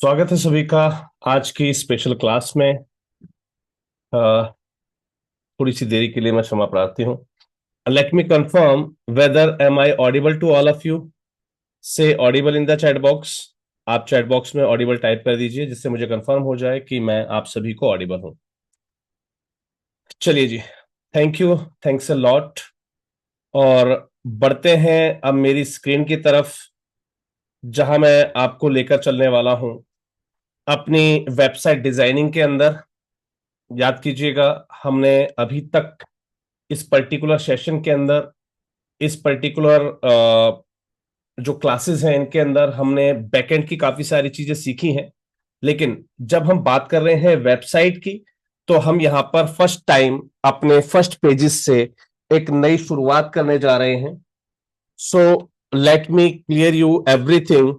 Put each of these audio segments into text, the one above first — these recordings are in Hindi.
स्वागत है सभी का आज की स्पेशल क्लास में। अ, थोड़ी सी देरी के लिए मैं क्षमा प्रार्थी हूँ। Let me confirm whether am I audible to all of you. Say audible in the chat box. आप चैट बॉक्स में ऑडिबल टाइप कर दीजिए जिससे मुझे कंफर्म हो जाए कि मैं आप सभी को ऑडिबल हूँ। चलिए जी। Thank you. Thanks a lot. और बढ़ते हैं अब मेरी स्क्रीन की तरफ, जहां मैं आपको लेकर चलने वाला हूं अपनी वेबसाइट डिजाइनिंग के अंदर। याद कीजिएगा, हमने अभी तक इस पर्टिकुलर सेशन के अंदर, इस पर्टिकुलर जो क्लासेस हैं इनके अंदर हमने बैकएंड की काफी सारी चीजें सीखी हैं। लेकिन जब हम बात कर रहे हैं वेबसाइट की, तो हम यहां पर फर्स्ट टाइम अपने फर्स्ट पेजेस से एक नई शुरुआत करने जा रहे हैं। So let me clear you everything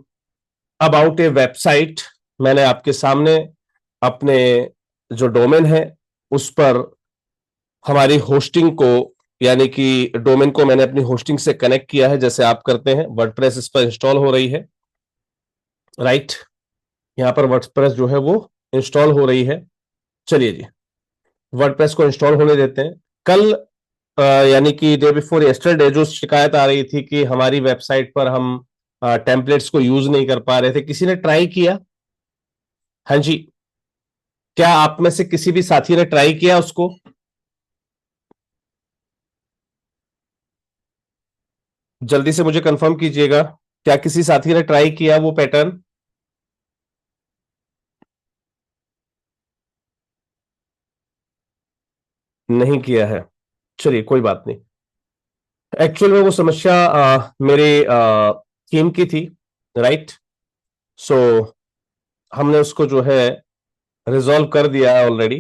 about A website. मैंने आपके सामने अपने जो डोमेन है उस पर हमारी होस्टिंग को, यानी कि डोमेन को मैंने अपनी होस्टिंग से कनेक्ट किया है, जैसे आप करते हैं। वर्डप्रेस इस पर इंस्टॉल हो रही है। राइट। यहाँ पर वर्डप्रेस जो है वो इंस्टॉल हो रही है। चलिए जी, वर्डप्रेस को इंस्टॉल होने देते हैं। कल यानी कि डे बिफोर यस्टरडे जो शिकायत आ रही थी कि हमारी वेबसाइट पर हम टेम्पलेट्स को यूज नहीं कर पा रहे थे, किसी ने ट्राई किया? हाँ जी। क्या आप में से किसी भी साथी ने ट्राई किया उसको? जल्दी से मुझे कंफर्म कीजिएगा, क्या किसी साथी ने ट्राई किया वो पैटर्न? नहीं किया है। चलिए कोई बात नहीं। एक्चुअल में वो समस्या मेरे टीम की थी। राइट। सो हमने उसको जो है रिजॉल्व कर दिया है ऑलरेडी।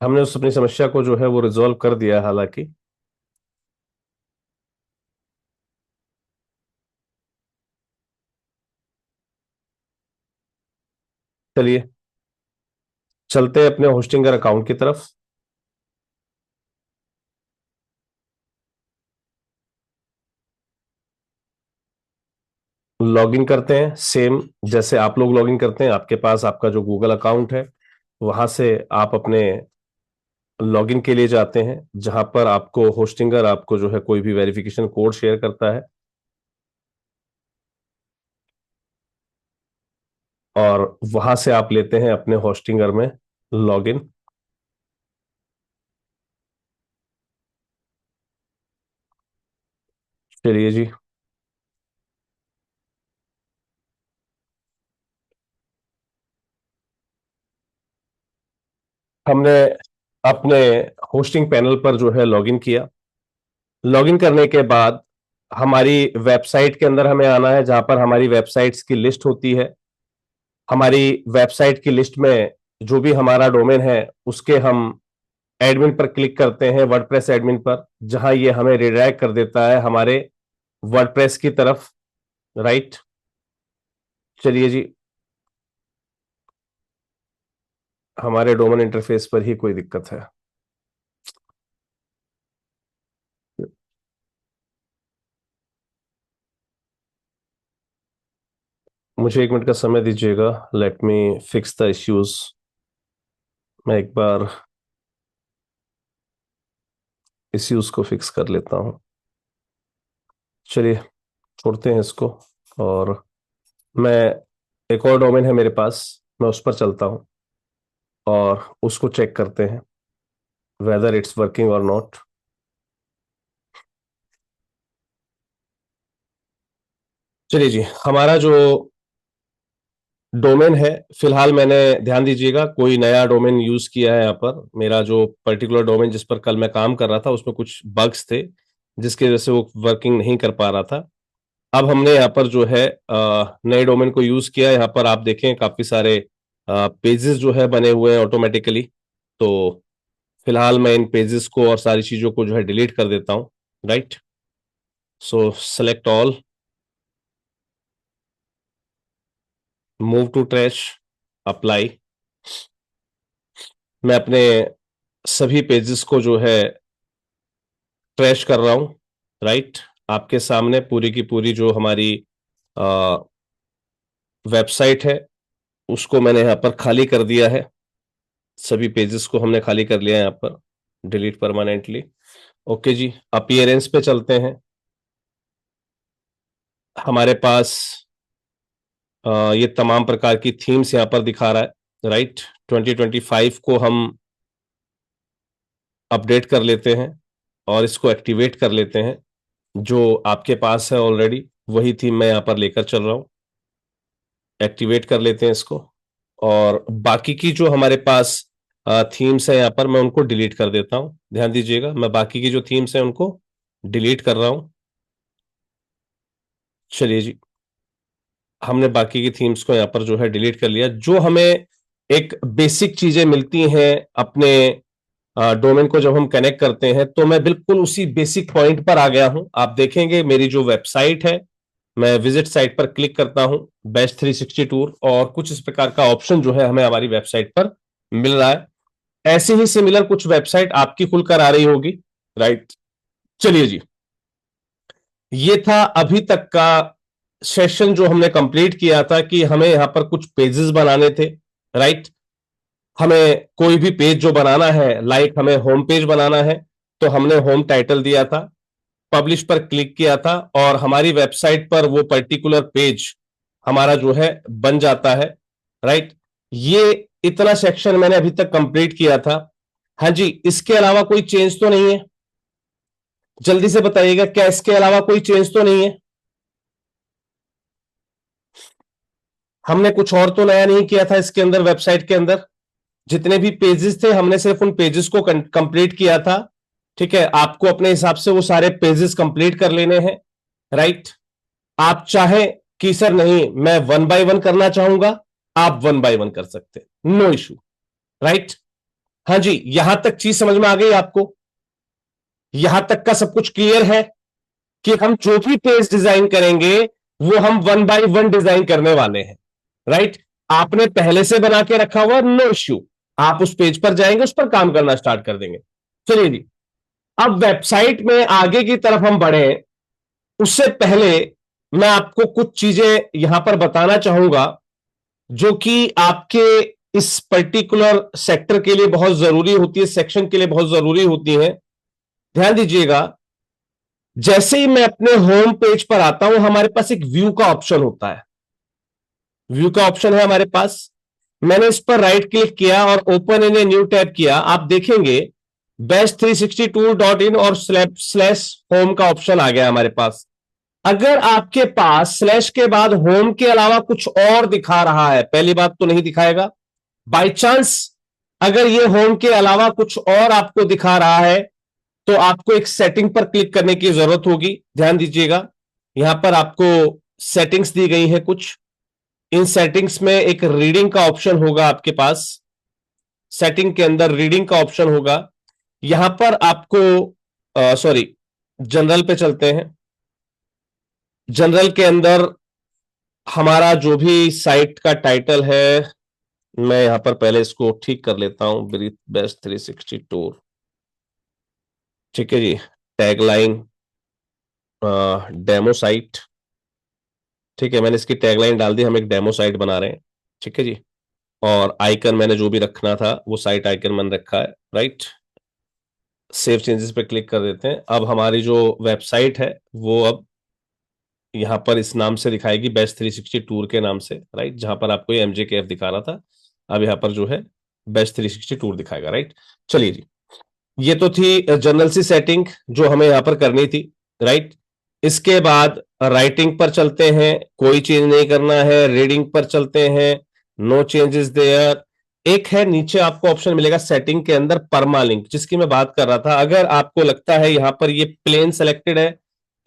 हमने उस अपनी समस्या को जो है वो रिजॉल्व कर दिया है हालांकि। चलिए चलते हैं अपने होस्टिंगर अकाउंट की तरफ। लॉगिन करते हैं सेम जैसे आप लोग लॉगिन करते हैं। आपके पास आपका जो गूगल अकाउंट है, वहां से आप अपने लॉगिन के लिए जाते हैं, जहां पर आपको होस्टिंगर आपको जो है कोई भी वेरिफिकेशन कोड शेयर करता है, और वहां से आप लेते हैं अपने होस्टिंगर में लॉगिन। चलिए जी। हमने अपने होस्टिंग पैनल पर जो है लॉगिन किया। लॉगिन करने के बाद हमारी वेबसाइट के अंदर हमें आना है, जहां पर हमारी वेबसाइट्स की लिस्ट होती है। हमारी वेबसाइट की लिस्ट में जो भी हमारा डोमेन है उसके हम एडमिन पर क्लिक करते हैं, वर्डप्रेस एडमिन पर, जहां ये हमें रिडायरेक्ट कर देता है हमारे वर्डप्रेस की तरफ। राइट। चलिए जी, हमारे डोमेन इंटरफेस पर ही कोई दिक्कत है। मुझे 1 मिनट का समय दीजिएगा। Let me fix the issues. मैं एक बार इश्यूज को फिक्स कर लेता हूं। चलिए छोड़ते हैं इसको। और मैं, एक और डोमेन है मेरे पास, मैं उस पर चलता हूं और उसको चेक करते हैं वेदर इट्स वर्किंग और नॉट। चलिए जी, हमारा जो डोमेन है, फिलहाल मैंने, ध्यान दीजिएगा, कोई नया डोमेन यूज किया है यहाँ पर। मेरा जो पर्टिकुलर डोमेन जिस पर कल मैं काम कर रहा था उसमें कुछ बग्स थे जिसकी वजह से वो वर्किंग नहीं कर पा रहा था। अब हमने यहाँ पर जो है नए डोमेन को यूज किया। यहाँ पर आप देखें काफी सारे पेजेस जो है बने हुए हैं ऑटोमेटिकली। तो फिलहाल मैं इन पेजेस को और सारी चीजों को जो है डिलीट कर देता हूँ। Right. So select all, move to trash, apply. मैं अपने सभी पेजेस को जो है ट्रैश कर रहा हूं, राइट। आपके सामने पूरी की पूरी जो हमारी वेबसाइट है उसको मैंने यहां पर खाली कर दिया है। सभी पेजेस को हमने खाली कर लिया है यहां पर, डिलीट परमानेंटली। ओके जी, अपीयरेंस पे चलते हैं। हमारे पास ये तमाम प्रकार की थीम्स यहां पर दिखा रहा है, राइट। 2025 को हम अपडेट कर लेते हैं और इसको एक्टिवेट कर लेते हैं। जो आपके पास है ऑलरेडी वही थीम मैं यहां पर लेकर चल रहा हूं। एक्टिवेट कर लेते हैं इसको, और बाकी की जो हमारे पास थीम्स है यहां पर मैं उनको डिलीट कर देता हूं। ध्यान दीजिएगा, मैं बाकी की जो थीम्स है उनको डिलीट कर रहा हूं। चलिए जी, हमने बाकी की थीम्स को यहां पर जो है डिलीट कर लिया। जो हमें एक बेसिक चीजें मिलती हैं अपने डोमेन को जब हम कनेक्ट करते हैं, तो मैं बिल्कुल उसी बेसिक पॉइंट पर आ गया हूं। आप देखेंगे मेरी जो वेबसाइट है, मैं विजिट साइट पर क्लिक करता हूं, बेस्ट 360 टूर, और कुछ इस प्रकार का ऑप्शन जो है हमें हमारी वेबसाइट पर मिल रहा है। ऐसे ही सिमिलर कुछ वेबसाइट आपकी खुलकर आ रही होगी, राइट। चलिए जी, ये था अभी तक का सेशन जो हमने कंप्लीट किया था कि हमें यहां पर कुछ पेजेस बनाने थे, राइट। हमें कोई भी पेज जो बनाना है, लाइक हमें होम पेज बनाना है, तो हमने होम टाइटल दिया था, पब्लिश पर क्लिक किया था, और हमारी वेबसाइट पर वो पर्टिकुलर पेज हमारा जो है बन जाता है, राइट। ये इतना सेक्शन मैंने अभी तक कंप्लीट किया था। हाँ जी, इसके अलावा कोई चेंज तो नहीं है? जल्दी से बताइएगा, क्या इसके अलावा कोई चेंज तो नहीं है? हमने कुछ और तो नया नहीं किया था इसके अंदर, वेबसाइट के अंदर? जितने भी पेजेस थे हमने सिर्फ उन पेजेस को कंप्लीट किया था, ठीक है। आपको अपने हिसाब से वो सारे पेजेस कंप्लीट कर लेने हैं, राइट। आप चाहे कि सर नहीं मैं वन बाय वन करना चाहूंगा, आप वन बाय वन कर सकते, नो इशू, राइट। हाँ जी, यहां तक चीज समझ में आ गई आपको? यहां तक का सब कुछ क्लियर है कि हम जो भी पेज डिजाइन करेंगे वो हम वन बाय वन डिजाइन करने वाले हैं, राइट। आपने पहले से बना के रखा हुआ, नो इश्यू, आप उस पेज पर जाएंगे, उस पर काम करना स्टार्ट कर देंगे। चलिए जी, अब वेबसाइट में आगे की तरफ हम बढ़े, उससे पहले मैं आपको कुछ चीजें यहां पर बताना चाहूंगा जो कि आपके इस पर्टिकुलर सेक्टर के लिए बहुत जरूरी होती है, सेक्शन के लिए बहुत जरूरी होती है। ध्यान दीजिएगा, जैसे ही मैं अपने होम पेज पर आता हूं, हमारे पास एक व्यू का ऑप्शन होता है। व्यू का ऑप्शन है हमारे पास, मैंने इस पर राइट क्लिक किया और open in a new tab किया। आप देखेंगे बेस्ट 360 टूर.इन और स्लैश होम का ऑप्शन आ गया हमारे पास। अगर आपके पास स्लैश के बाद होम के अलावा कुछ और दिखा रहा है, पहली बात तो नहीं दिखाएगा। बाई चांस अगर ये होम के अलावा कुछ और आपको दिखा रहा है, तो आपको एक सेटिंग पर क्लिक करने की जरूरत होगी। ध्यान दीजिएगा, यहां पर आपको सेटिंग्स दी गई है कुछ। इन सेटिंग्स में एक रीडिंग का ऑप्शन होगा आपके पास, सेटिंग के अंदर रीडिंग का ऑप्शन होगा। यहां पर आपको सॉरी, जनरल पे चलते हैं। जनरल के अंदर हमारा जो भी साइट का टाइटल है, मैं यहां पर पहले इसको ठीक कर लेता हूं, ब्रीथ बेस्ट 360 टूर, ठीक है जी। टैगलाइन डेमो साइट, ठीक है, मैंने इसकी टैगलाइन डाल दी, हम एक डेमो साइट बना रहे हैं, ठीक है जी। और आइकन मैंने जो भी रखना था वो साइट आइकन मैंने रखा है, राइट। सेव चेंजेस पे क्लिक कर देते हैं। अब हमारी जो वेबसाइट है वो अब यहाँ पर इस नाम से दिखाएगी, बेस्ट 360 टूर के नाम से, राइट। जहां पर आपको ये MJKF दिखा रहा था, अब यहाँ पर जो है बेस्ट 360 टूर दिखाएगा, राइट। चलिए जी, ये तो थी जनरल सी सेटिंग जो हमें यहां पर करनी थी, राइट। इसके बाद राइटिंग पर चलते हैं, कोई चेंज नहीं करना है। रीडिंग पर चलते हैं, नो चेंजेस देयर। एक है नीचे आपको ऑप्शन मिलेगा सेटिंग के अंदर परमालिंक, जिसकी मैं बात कर रहा था। अगर आपको लगता है यहां पर ये प्लेन सेलेक्टेड है,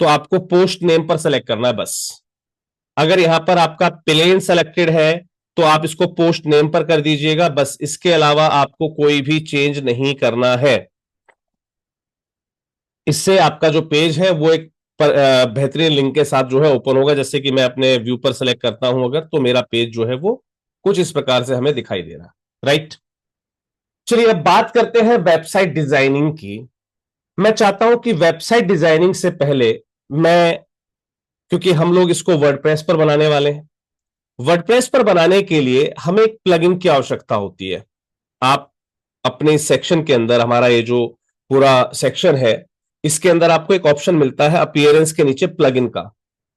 तो आपको पोस्ट नेम पर सेलेक्ट करना है बस। अगर यहां पर आपका प्लेन सेलेक्टेड है, तो आप इसको पोस्ट नेम पर कर दीजिएगा बस, इसके अलावा आपको कोई भी चेंज नहीं करना है। इससे आपका जो पेज है वो एक बेहतरीन लिंक के साथ जो है ओपन होगा। जैसे कि मैं अपने व्यू पर सेलेक्ट करता हूं अगर, तो मेरा पेज जो है वो कुछ इस प्रकार से हमें दिखाई दे रहा है, राइट। चलिए अब बात करते हैं वेबसाइट डिजाइनिंग की। मैं चाहता हूं कि वेबसाइट डिजाइनिंग से पहले मैं, क्योंकि हम लोग इसको वर्डप्रेस पर बनाने वाले हैं, वर्डप्रेस पर बनाने के लिए हमें एक प्लगइन की आवश्यकता होती है। आप अपने सेक्शन के अंदर, हमारा ये जो पूरा सेक्शन है, इसके अंदर आपको एक ऑप्शन मिलता है अपीयरेंस के नीचे प्लगइन का।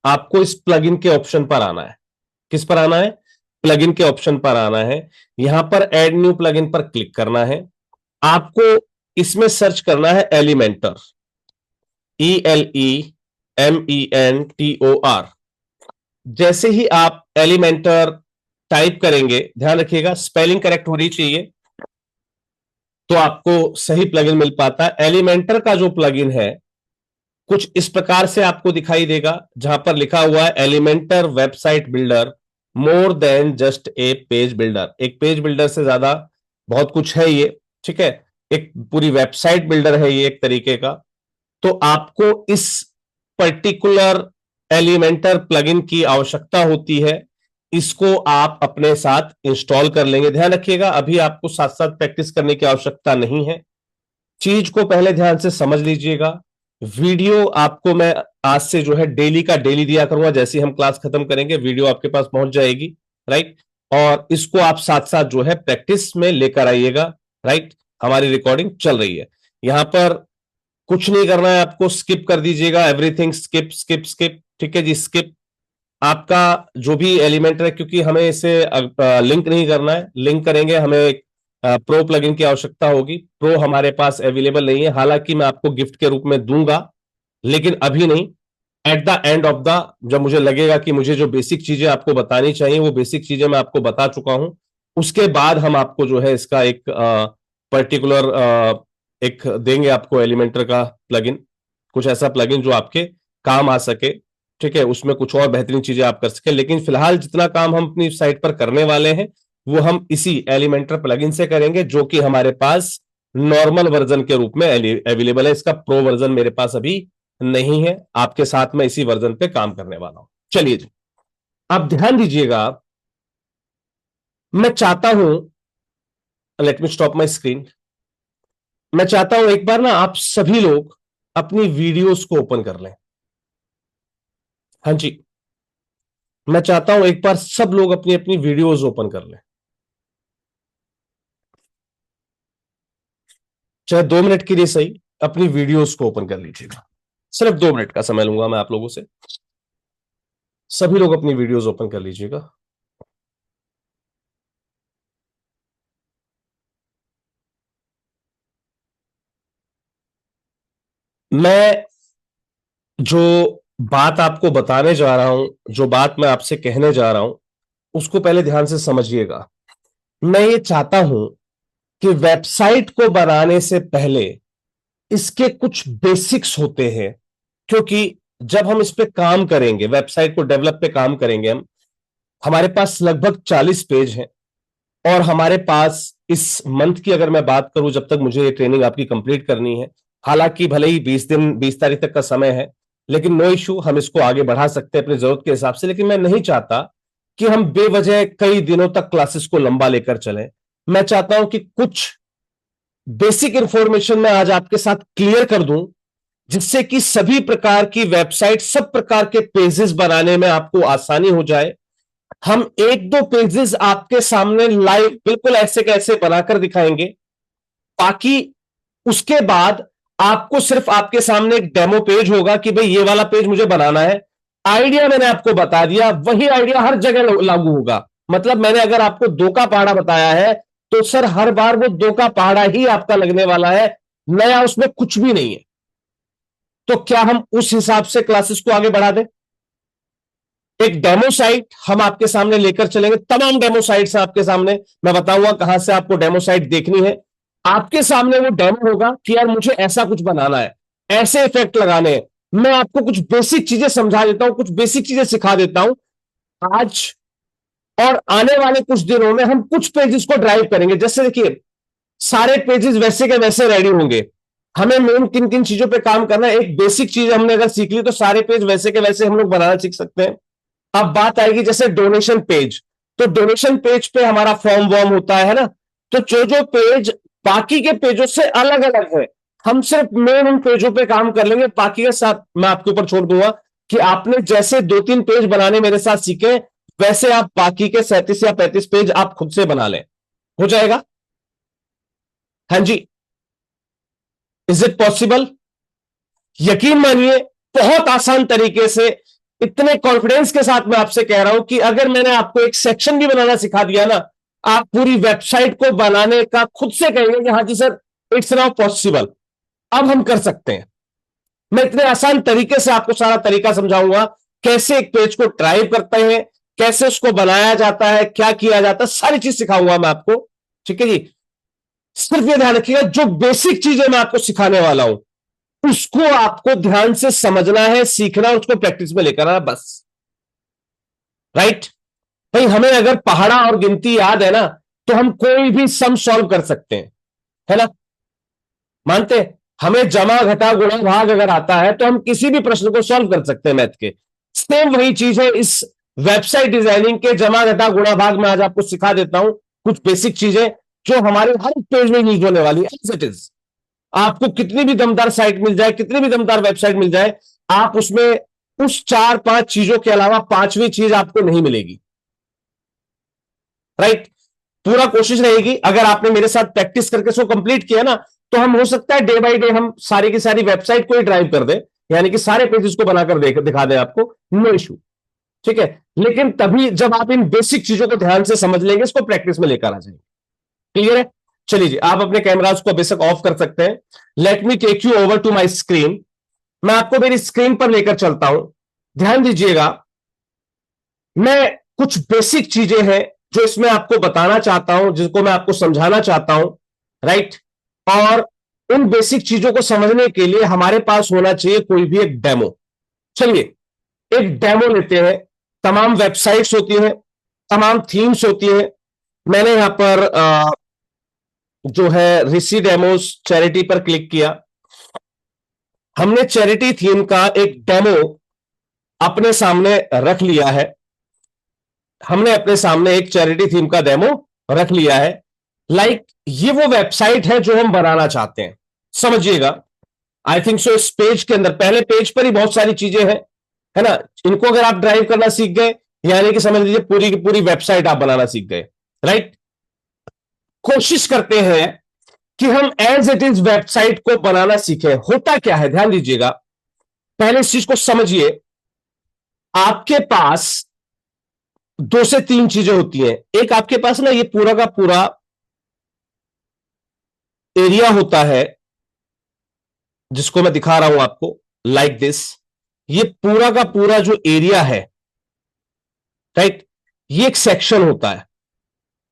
आपको इस प्लगइन के ऑप्शन पर आना है। किस पर आना है? प्लगइन के ऑप्शन पर आना है। यहां पर ऐड न्यू प्लगइन पर क्लिक करना है। आपको इसमें सर्च करना है एलिमेंटर, ELEMENTOR। जैसे ही आप एलिमेंटर टाइप करेंगे, ध्यान रखिएगा स्पेलिंग करेक्ट होनी चाहिए तो आपको सही प्लगइन मिल पाता है। एलिमेंटर का जो प्लगइन है कुछ इस प्रकार से आपको दिखाई देगा, जहां पर लिखा हुआ है Elementor website builder more than just a page builder. एक पेज बिल्डर से ज्यादा बहुत कुछ है ये, ठीक है, एक पूरी वेबसाइट बिल्डर है ये एक तरीके का। तो आपको इस पर्टिकुलर एलिमेंटर प्लगइन की आवश्यकता होती है। इसको आप अपने साथ इंस्टॉल कर लेंगे। ध्यान रखिएगा अभी आपको साथ साथ प्रैक्टिस करने की आवश्यकता नहीं है। चीज को पहले ध्यान से समझ लीजिएगा। वीडियो आपको मैं आज से जो है डेली का डेली दिया करूंगा। जैसे हम क्लास खत्म करेंगे वीडियो आपके पास पहुंच जाएगी, राइट। और इसको आप साथ साथ जो है प्रैक्टिस में लेकर आइएगा, राइट। हमारी रिकॉर्डिंग चल रही है। यहां पर कुछ नहीं करना है आपको, स्किप कर दीजिएगा एवरीथिंग, स्किप स्किप स्किप, ठीक है जी, स्किप। आपका जो भी एलिमेंट है, क्योंकि हमें इसे लिंक नहीं करना है, लिंक करेंगे हमें एक प्रो प्लगइन की आवश्यकता होगी। प्रो हमारे पास अवेलेबल नहीं है, हालांकि मैं आपको गिफ्ट के रूप में दूंगा, लेकिन अभी नहीं। At the end of the, जब मुझे लगेगा कि मुझे जो बेसिक चीजें आपको बतानी चाहिए वो बेसिक चीजें मैं आपको बता चुका हूं, उसके बाद हम आपको जो है इसका एक पर्टिकुलर एक देंगे आपको एलिमेंटर का प्लगइन, कुछ ऐसा प्लगइन जो आपके काम आ सके, ठीक है, उसमें कुछ और बेहतरीन चीजें आप कर सके। लेकिन फिलहाल जितना काम हम अपनी साइट पर करने वाले हैं वो हम इसी एलिमेंटर प्लगइन से करेंगे, जो कि हमारे पास नॉर्मल वर्जन के रूप में अवेलेबल है। इसका प्रो वर्जन मेरे पास अभी नहीं है। आपके साथ मैं इसी वर्जन पे काम करने वाला हूं। चलिए जी, आप ध्यान दीजिएगा। मैं चाहता हूं, let me stop my screen. मैं चाहता हूं एक बार ना आप सभी लोग अपनी वीडियोस को ओपन कर लें। हाँ जी, मैं चाहता हूं एक बार सब लोग अपनी अपनी वीडियोस ओपन कर लें। चाहे 2 मिनट के लिए सही, अपनी वीडियोस को ओपन कर लीजिएगा। सिर्फ 2 मिनट का समय लूंगा मैं आप लोगों से। सभी लोग अपनी वीडियोस ओपन कर लीजिएगा। मैं जो बात आपको बताने जा रहा हूं, जो बात मैं आपसे कहने जा रहा हूं, उसको पहले ध्यान से समझिएगा। मैं ये चाहता हूं कि वेबसाइट को बनाने से पहले इसके कुछ बेसिक्स होते हैं, क्योंकि जब हम इस पे काम करेंगे, वेबसाइट को डेवलप पे काम करेंगे हम, हमारे पास लगभग 40 पेज हैं। और हमारे पास इस मंथ की अगर मैं बात करूं, जब तक मुझे ये ट्रेनिंग आपकी कंप्लीट करनी है, हालांकि भले ही 20 दिन 20 तारीख तक का समय है, लेकिन नो इशू, हम इसको आगे बढ़ा सकते हैं अपनी जरूरत के हिसाब से। लेकिन मैं नहीं चाहता कि हम बेवजह कई दिनों तक क्लासेस को लंबा लेकर चलें। मैं चाहता हूं कि कुछ बेसिक इंफॉर्मेशन मैं आज आपके साथ क्लियर कर दूं, जिससे कि सभी प्रकार की वेबसाइट, सब प्रकार के पेजेस बनाने में आपको आसानी हो जाए। हम एक दो पेजेस आपके सामने लाइव बिल्कुल ऐसे कैसे बनाकर दिखाएंगे, ताकि उसके बाद आपको सिर्फ आपके सामने एक डेमो पेज होगा कि भाई ये वाला पेज मुझे बनाना है। आइडिया मैंने आपको बता दिया, वही आइडिया हर जगह लागू होगा। मतलब मैंने अगर आपको 2 का पहाड़ा बताया है, तो सर हर बार वो 2 का पहाड़ा ही आपका लगने वाला है, नया उसमें कुछ भी नहीं है। तो क्या हम उस हिसाब से क्लासेस को आगे बढ़ा दें? एक डेमो साइट हम आपके सामने लेकर चलेंगे, तमाम डेमो साइट्स आपके सामने, मैं बताऊंगा कहां से आपको डेमो साइट देखनी है। आपके सामने वो डेमो होगा कि यार मुझे ऐसा कुछ बनाना है, ऐसे इफेक्ट लगाने हैं। मैं आपको कुछ बेसिक चीजें समझा देता हूं, कुछ बेसिक चीजें सिखा देता हूं। आज और आने वाले कुछ दिनों में हम कुछ पेजेस को ड्राइव करेंगे। जैसे देखिए, सारे पेजेस वैसे के वैसे रेडी होंगे। हमें मेन किन किन चीजों पे काम करना है, एक बेसिक चीज हमने अगर सीख ली तो सारे पेज वैसे के वैसे हम लोग बनाना सीख सकते हैं। अब बात आएगी जैसे डोनेशन पेज। तो डोनेशन पेज पे हमारा फॉर्म वॉर्म होता है ना। तो जो जो पेज बाकी के पेजों से अलग अलग है। हम सिर्फ मेन उन पेजों पे काम कर लेंगे, बाकी के साथ मैं आपके ऊपर छोड़ दूंगा कि आपने जैसे 2-3 पेज बनाने मेरे साथ सीखे, वैसे आप बाकी के 37 या 35 पेज आप खुद से बना लें। हो जाएगा? हाँ जी। Is it possible? यकीन मानिए, बहुत आसान तरीके से, इतने कॉन्फिडेंस के साथ मैं आपसे कह रहा हूं कि अगर मैंने आपको एक सेक्शन भी बनाना सिखा दिया ना, आप पूरी वेबसाइट को बनाने का खुद से कहेंगे कि हाँ जी सर, इट्स नाउ पॉसिबल, अब हम कर सकते हैं। मैं इतने आसान तरीके से आपको सारा तरीका समझाऊंगा, कैसे एक पेज को ड्राइव करते हैं, कैसे उसको बनाया जाता है, क्या किया जाता है, सारी चीज सिखाऊंगा मैं आपको। ठीक है जी? सिर्फ ये ध्यान रखिएगा, जो बेसिक चीजें मैं आपको सिखाने वाला हूं उसको आपको ध्यान से समझना है, सीखना, उसको प्रैक्टिस में लेकर आना, बस। राइट? भाई, हमें अगर पहाड़ा और गिनती याद है ना, तो हम कोई भी सम सॉल्व कर सकते हैं, है ना? मानते हैं? हमें जमा घटा गुणा भाग अगर आता है तो हम किसी भी प्रश्न को सॉल्व कर सकते हैं मैथ के। सेम वही चीज है इस वेबसाइट डिजाइनिंग के जमा घटा गुणा भाग में। आज आपको सिखा देता हूं कुछ बेसिक चीजें जो हमारे हर पेज में यूज होने वाली है, एज इट इज। आपको कितनी भी दमदार साइट मिल जाए, कितनी भी दमदार वेबसाइट मिल जाए, आप उसमें उस 4-5 चीजों के अलावा पांचवी चीज आपको नहीं मिलेगी। राइट? पूरा कोशिश रहेगी, अगर आपने मेरे साथ प्रैक्टिस करके इसको कंप्लीट किया ना, तो हम हो सकता है डे बाय डे हम सारी की सारी वेबसाइट को ही ड्राइव कर दें, यानी कि सारे पेजेस को बनाकर दिखा दें आपको, नो इशू। ठीक है? लेकिन तभी जब आप इन बेसिक चीजों को ध्यान से समझ लेंगे, इसको प्रैक्टिस में लेकर आ जाएंगे। क्लियर है? चलिए जी, आप अपने कैमराज को बेशक ऑफ कर सकते हैं। Let me take you over to my screen. मैं आपको मेरी स्क्रीन पर लेकर चलता हूं। ध्यान दीजिएगा, मैं कुछ बेसिक चीजें हैं जो इसमें आपको बताना चाहता हूं, जिसको मैं आपको समझाना चाहता हूं। राइट? और उन बेसिक चीजों को समझने के लिए हमारे पास होना चाहिए कोई भी एक डेमो। चलिए, एक डेमो लेते हैं। तमाम वेबसाइट्स होती हैं, तमाम थीम्स होती हैं। मैंने यहां पर जो है ऋषि डेमोस चैरिटी पर क्लिक किया। हमने चैरिटी थीम का एक डेमो अपने सामने रख लिया है। हमने अपने सामने एक चैरिटी थीम का डेमो रख लिया है। ये वो वेबसाइट है जो हम बनाना चाहते हैं। समझिएगा, आई थिंक सो इस पेज के अंदर, पहले पेज पर ही बहुत सारी चीजें हैं, है ना? इनको अगर आप ड्राइव करना सीख गए, यानी कि समझ लीजिए पूरी की पूरी वेबसाइट आप बनाना सीख गए। राइट? कोशिश करते हैं कि हम एज इट इज वेबसाइट को बनाना सीखें। होता क्या है, ध्यान दीजिएगा, पहले इस चीज को समझिए। आपके पास 2 से 3 चीजें होती हैं। एक, आपके पास ना ये पूरा का पूरा एरिया होता है, जिसको मैं दिखा रहा हूं आपको, लाइक दिस। ये पूरा का पूरा जो एरिया है, राइट, ये एक सेक्शन होता है।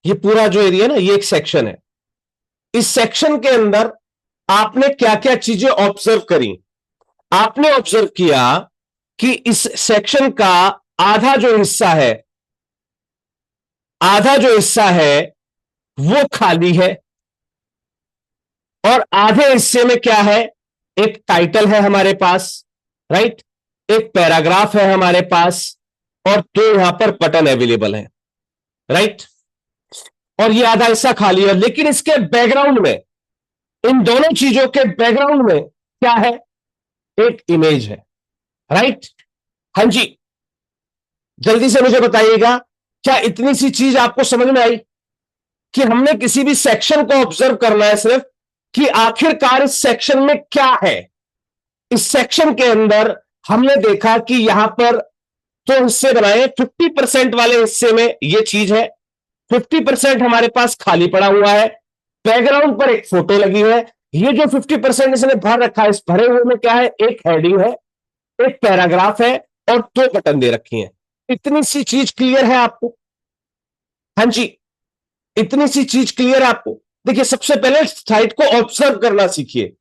ये पूरा जो एरिया ना, ये एक सेक्शन है। इस सेक्शन के अंदर आपने क्या क्या चीजें ऑब्जर्व करी? आपने ऑब्जर्व किया कि इस सेक्शन का आधा जो हिस्सा है, आधा जो हिस्सा है वो खाली है, और आधे हिस्से में क्या है? एक टाइटल है हमारे पास, राइट, एक पैराग्राफ है हमारे पास, और 2 यहां पर बटन अवेलेबल है। राइट? और ये आधा हिस्सा खाली है, लेकिन इसके बैकग्राउंड में, इन दोनों चीजों के बैकग्राउंड में क्या है? एक इमेज है। राइट? हाँ जी, जल्दी से मुझे बताइएगा, क्या इतनी सी चीज आपको समझ में आई कि हमने किसी भी सेक्शन को ऑब्जर्व करना है सिर्फ, कि आखिरकार इस सेक्शन में क्या है? इस सेक्शन के अंदर हमने देखा कि यहां पर 2 हिस्से बनाए। 50% वाले हिस्से में यह चीज है, 50% हमारे पास खाली पड़ा हुआ है। बैकग्राउंड पर एक फोटो लगी है। ये जो 50% इसने भर रखा है, इस भरे हुए में क्या है? एक हेडिंग है, एक पैराग्राफ है, और 2 बटन दे रखी हैं। इतनी सी चीज क्लियर है आपको? हाँ जी, इतनी सी चीज क्लियर है आपको? देखिए, सबसे पहले साइट को ऑब्जर्व करना सीखिए।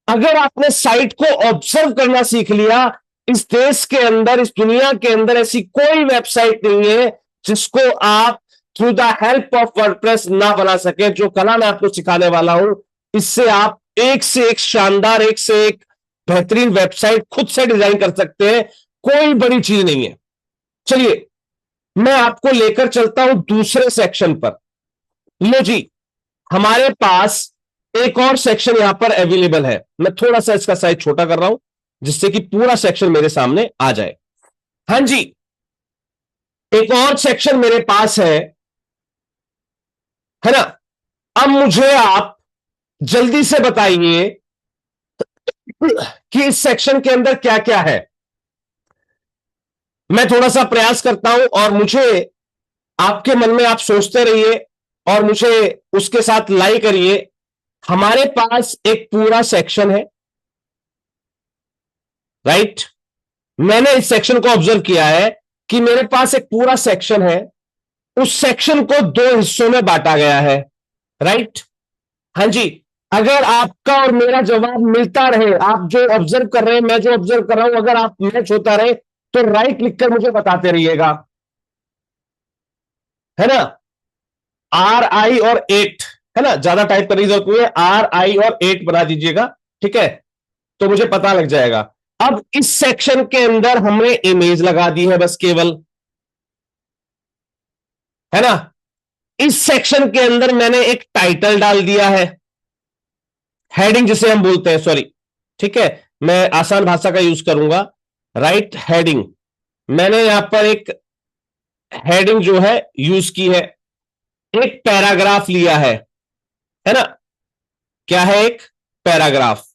अगर आपने साइट को ऑब्जर्व करना सीख लिया, इस देश के अंदर, इस दुनिया के अंदर ऐसी कोई वेबसाइट नहीं है जिसको आप through the help of WordPress ना बना सके। जो कला मैं आपको सिखाने वाला हूं, इससे आप एक से एक शानदार, एक से एक बेहतरीन वेबसाइट खुद से डिजाइन कर सकते हैं। कोई बड़ी चीज नहीं है। चलिए, मैं आपको लेकर चलता हूं दूसरे सेक्शन पर। लो जी, हमारे पास एक और सेक्शन यहां पर अवेलेबल है, मैं थोड़ा सा इसका साइज छोटा कर रहा हूं जिससे कि पूरा सेक्शन मेरे सामने आ जाए। हां जी, एक और सेक्शन मेरे पास है ना। अब मुझे आप जल्दी से बताइए कि इस सेक्शन के अंदर क्या क्या है। मैं थोड़ा सा प्रयास करता हूं और मुझे आपके मन में आप सोचते रहिए और मुझे उसके साथ लाई करिए। हमारे पास एक पूरा सेक्शन है, राइट। मैंने इस सेक्शन को ऑब्जर्व किया है कि मेरे पास एक पूरा सेक्शन है, उस सेक्शन को दो हिस्सों में बांटा गया है, राइट। हां जी, अगर आपका और मेरा जवाब मिलता रहे, आप जो ऑब्जर्व कर रहे हैं मैं जो ऑब्जर्व कर रहा हूं, अगर आप मैच होता रहे तो राइट लिखकर मुझे बताते रहिएगा, है ना। आर आई और 8, है ना, ज्यादा टाइप करने की जरूरत नहीं है, आर आई और 8 बना दीजिएगा, ठीक है, तो मुझे पता लग जाएगा। अब इस सेक्शन के अंदर हमने इमेज लगा दी है बस केवल, है ना। इस सेक्शन के अंदर मैंने एक टाइटल डाल दिया है, हेडिंग जिसे हम बोलते हैं, सॉरी, ठीक है, मैं आसान भाषा का यूज करूंगा, राइट, हेडिंग। मैंने यहां पर एक हेडिंग जो है यूज की है, एक पैराग्राफ लिया है ना। क्या है, एक पैराग्राफ।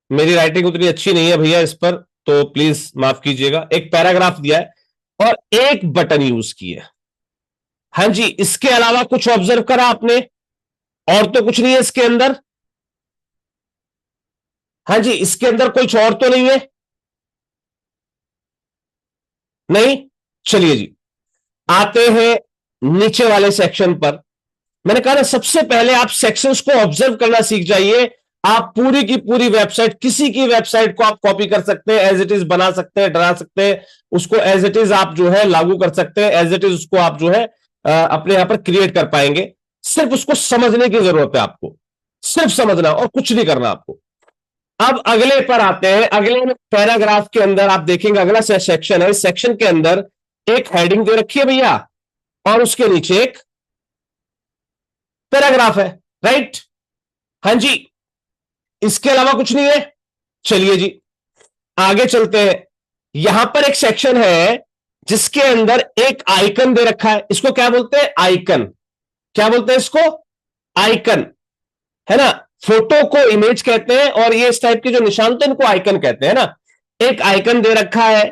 मेरी राइटिंग उतनी अच्छी नहीं है भैया इस पर, तो प्लीज माफ कीजिएगा। एक पैराग्राफ दिया है और एक बटन यूज किया है। हां जी, इसके अलावा कुछ ऑब्जर्व करा आपने? और तो कुछ नहीं है इसके अंदर। हां जी, इसके अंदर कुछ और तो नहीं है, नहीं। चलिए जी, आते हैं नीचे वाले सेक्शन पर। मैंने कहा ना, सबसे पहले आप सेक्शंस को ऑब्जर्व करना सीख जाइए। आप पूरी की पूरी वेबसाइट, किसी की वेबसाइट को आप कॉपी कर सकते हैं, एज इट इज बना सकते हैं, डरा सकते हैं, उसको एज इट इज आप जो है लागू कर सकते हैं, एज इट इज उसको आप जो है अपने यहां पर क्रिएट कर पाएंगे। सिर्फ उसको समझने की जरूरत है आपको, सिर्फ समझना और कुछ नहीं करना आपको। अब अगले पर आते हैं। अगले पैराग्राफ के अंदर आप देखेंगे, अगला सेक्शन है, इस सेक्शन के अंदर एक हेडिंग दे रखी है भैया और उसके नीचे एक पैराग्राफ है, राइट। हां जी, इसके अलावा कुछ नहीं है। चलिए जी, आगे चलते हैं। यहां पर एक सेक्शन है जिसके अंदर एक आइकन दे रखा है, इसको क्या बोलते हैं, आइकन। क्या बोलते हैं इसको, आइकन, है ना। फोटो को इमेज कहते हैं और ये इस टाइप के जो निशान होते हैं इनको आइकन कहते हैं ना। एक आइकन दे रखा है,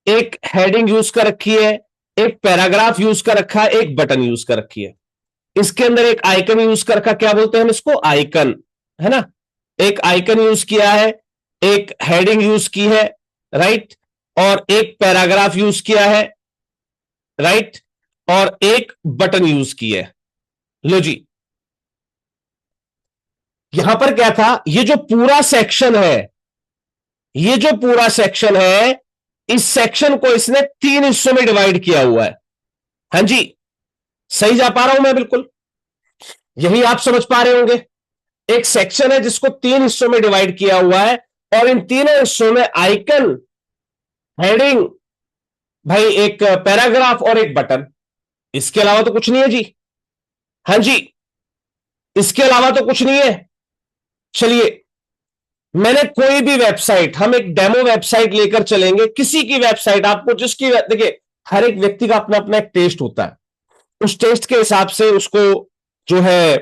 एक हेडिंग यूज कर रखी है, एक पैराग्राफ यूज कर रखा है, एक बटन यूज कर रखी है। इसके अंदर एक आइकन यूज कर रखा, क्या बोलते हैं हम इसको, आइकन, है ना। एक आइकन यूज किया है, एक हेडिंग यूज की है, राइट, और एक पैराग्राफ यूज किया है, राइट, और एक बटन यूज किया है। लो जी, यहां पर क्या था, ये जो पूरा सेक्शन है, ये जो पूरा सेक्शन है, इस सेक्शन को इसने 3 हिस्सों में डिवाइड किया हुआ है। हां जी, सही जा पा रहा हूं मैं बिल्कुल? यही आप समझ पा रहे होंगे। एक सेक्शन है जिसको 3 हिस्सों में डिवाइड किया हुआ है और इन तीनों हिस्सों में आइकन, हेडिंग, भाई एक पैराग्राफ और एक बटन, इसके अलावा तो कुछ नहीं है जी। हां जी, इसके अलावा तो कुछ नहीं है। चलिए, मैंने कोई भी वेबसाइट, हम एक डेमो वेबसाइट लेकर चलेंगे, किसी की वेबसाइट, आपको जिसकी, देखिए हर एक व्यक्ति का अपना अपना एक टेस्ट होता है, उस टेस्ट के हिसाब से उसको जो है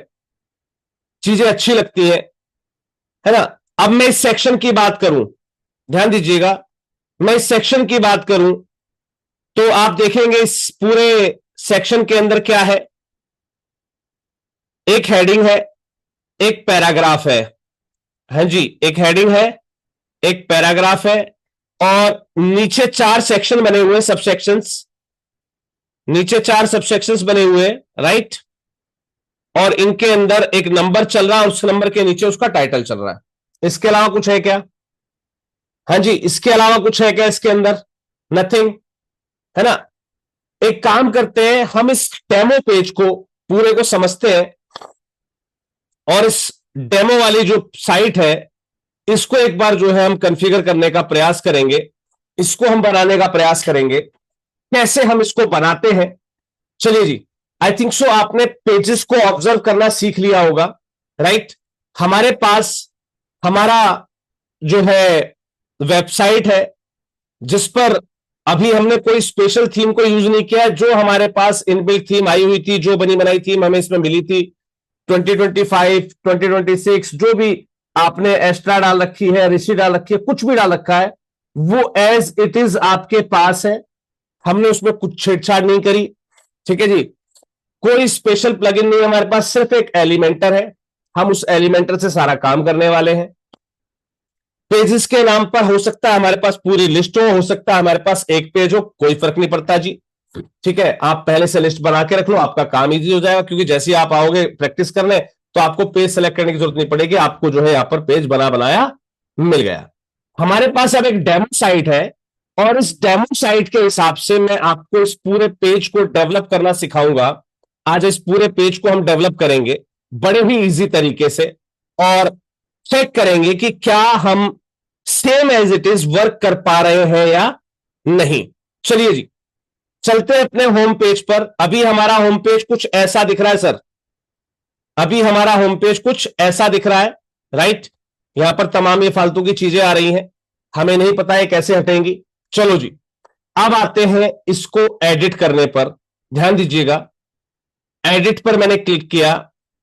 चीजें अच्छी लगती है ना। अब मैं इस सेक्शन की बात करूं, ध्यान दीजिएगा, मैं इस सेक्शन की बात करूं तो आप देखेंगे इस पूरे सेक्शन के अंदर क्या है, एक हेडिंग है, एक पैराग्राफ है। हाँ जी, एक हेडिंग है, एक पैराग्राफ है और नीचे 4 सेक्शन बने हुए, सब सेक्शंस, नीचे 4 सब सेक्शंस बने हुए, राइट, और इनके अंदर एक नंबर चल रहा है, उस नंबर के नीचे उसका टाइटल चल रहा है। इसके अलावा कुछ है क्या? हाँ जी, इसके अलावा कुछ है क्या इसके अंदर? नथिंग, है ना। एक काम करते हैं, हम इस डेमो पेज को पूरे को समझते हैं और इस डेमो वाली जो साइट है इसको एक बार जो है हम कॉन्फ़िगर करने का प्रयास करेंगे, इसको हम बनाने का प्रयास करेंगे। कैसे हम इसको बनाते हैं, चलिए जी। आई थिंक सो आपने पेजेस को ऑब्जर्व करना सीख लिया होगा, राइट। हमारे पास हमारा जो है वेबसाइट है, जिस पर अभी हमने कोई स्पेशल थीम को यूज नहीं किया, जो हमारे पास इनबिल्ट थीम आई हुई थी, जो बनी बनाई थीम हमें इसमें मिली थी 2025 2026, जो भी आपने एक्स्ट्रा डाल रखी है, ऋषि डाल रखी है, कुछ भी डाल रखा है, वो एज इट इज आपके पास है। हमने उसमें कुछ छेड़छाड़ नहीं करी। ठीक है जी, कोई स्पेशल प्लगइन नहीं है हमारे पास, सिर्फ एक एलिमेंटर है। हम उस एलिमेंटर से सारा काम करने वाले हैं। पेजेस के नाम पर हो सकता है हमारे पास पूरी लिस्ट हो सकता है हमारे पास एक पेज हो, कोई फर्क नहीं पड़ता जी। ठीक है, आप पहले से लिस्ट बना के रख लो, आपका काम इजी हो जाएगा, क्योंकि जैसे ही आप आओगे प्रैक्टिस करने तो आपको पेज सेलेक्ट करने की जरूरत नहीं पड़ेगी, आपको जो है यहां पर पेज बना बनाया मिल गया। हमारे पास अब एक डेमो साइट है, और इस डेमो साइट के हिसाब से मैं आपको इस पूरे पेज को डेवलप करना सिखाऊंगा। आज इस पूरे पेज को हम डेवलप करेंगे बड़े ही इजी तरीके से, और चेक करेंगे कि क्या हम same as it is work कर पा रहे हैं या नहीं। चलिए जी, चलते हैं अपने होम पेज पर। अभी हमारा होम पेज कुछ ऐसा दिख रहा है सर, अभी हमारा होम पेज कुछ ऐसा दिख रहा है, राइट। यहां पर तमाम ये फालतू की चीजें आ रही हैं, हमें नहीं पता है कैसे हटेंगी। चलो जी, अब आते हैं इसको एडिट करने पर। ध्यान दीजिएगा, एडिट पर मैंने क्लिक किया।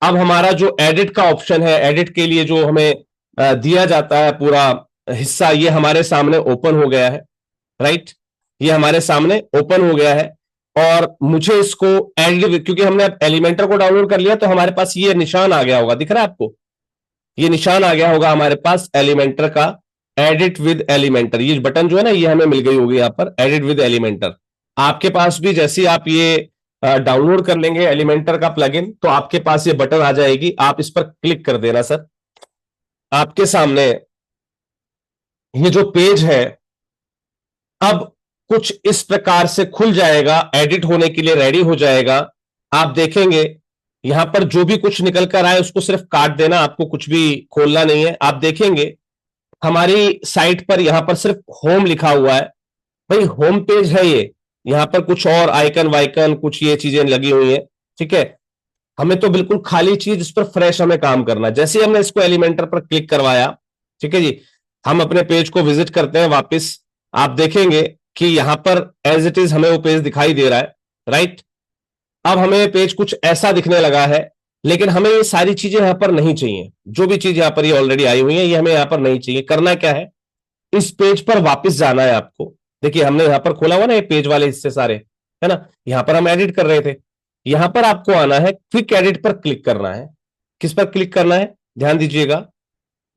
अब हमारा जो एडिट का ऑप्शन है, एडिट के लिए जो हमें दिया जाता है पूरा हिस्सा, ये हमारे सामने ओपन हो गया है, राइट। ये हमारे सामने ओपन हो गया है, और मुझे इसको एडिट, क्योंकि हमने एलिमेंटर को डाउनलोड कर लिया, तो हमारे पास ये निशान आ गया होगा, दिख रहा है आपको, ये निशान आ गया होगा हमारे पास एलिमेंटर का, एडिट विद एलिमेंटर। ये बटन जो है ना, ये हमें मिल गई होगी यहां पर, एडिट विद एलिमेंटर। आपके पास भी जैसे ही आप ये डाउनलोड कर लेंगे एलिमेंटर का प्लगइन, तो आपके पास ये बटन आ जाएगी, आप इस पर क्लिक कर देना सर। आपके सामने ये जो पेज है अब कुछ इस प्रकार से खुल जाएगा, एडिट होने के लिए रेडी हो जाएगा। आप देखेंगे यहां पर जो भी कुछ निकल कर आए उसको सिर्फ काट देना, आपको कुछ भी खोलना नहीं है। आप देखेंगे हमारी साइट पर यहां पर सिर्फ होम लिखा हुआ है, भाई होम पेज है ये, यहां पर कुछ और आइकन वाइकन कुछ ये चीजें लगी हुई हैं। ठीक है, हमें तो बिल्कुल खाली चीज, इस पर फ्रेश हमें काम करना है। जैसे ही हमने इसको एलिमेंटर पर क्लिक करवाया, ठीक है जी, हम अपने पेज को विजिट करते हैं वापस। आप देखेंगे कि यहां पर एज इट इज हमें वो पेज दिखाई दे रहा है, राइट। अब हमें पेज कुछ ऐसा दिखने लगा है, लेकिन हमें ये सारी चीजें यहां पर नहीं चाहिए। जो भी चीज यहां पर ये ऑलरेडी आई हुई है, ये हमें यहां पर नहीं चाहिए। करना क्या है, इस पेज पर वापस जाना है आपको। देखिए हमने यहां पर खोला हुआ ना ये पेज वाले हिस्से सारे, है ना, यहां पर हम एडिट कर रहे थे। यहां पर आपको आना है, क्विक एडिट पर क्लिक करना है। किस पर क्लिक करना है, ध्यान दीजिएगा,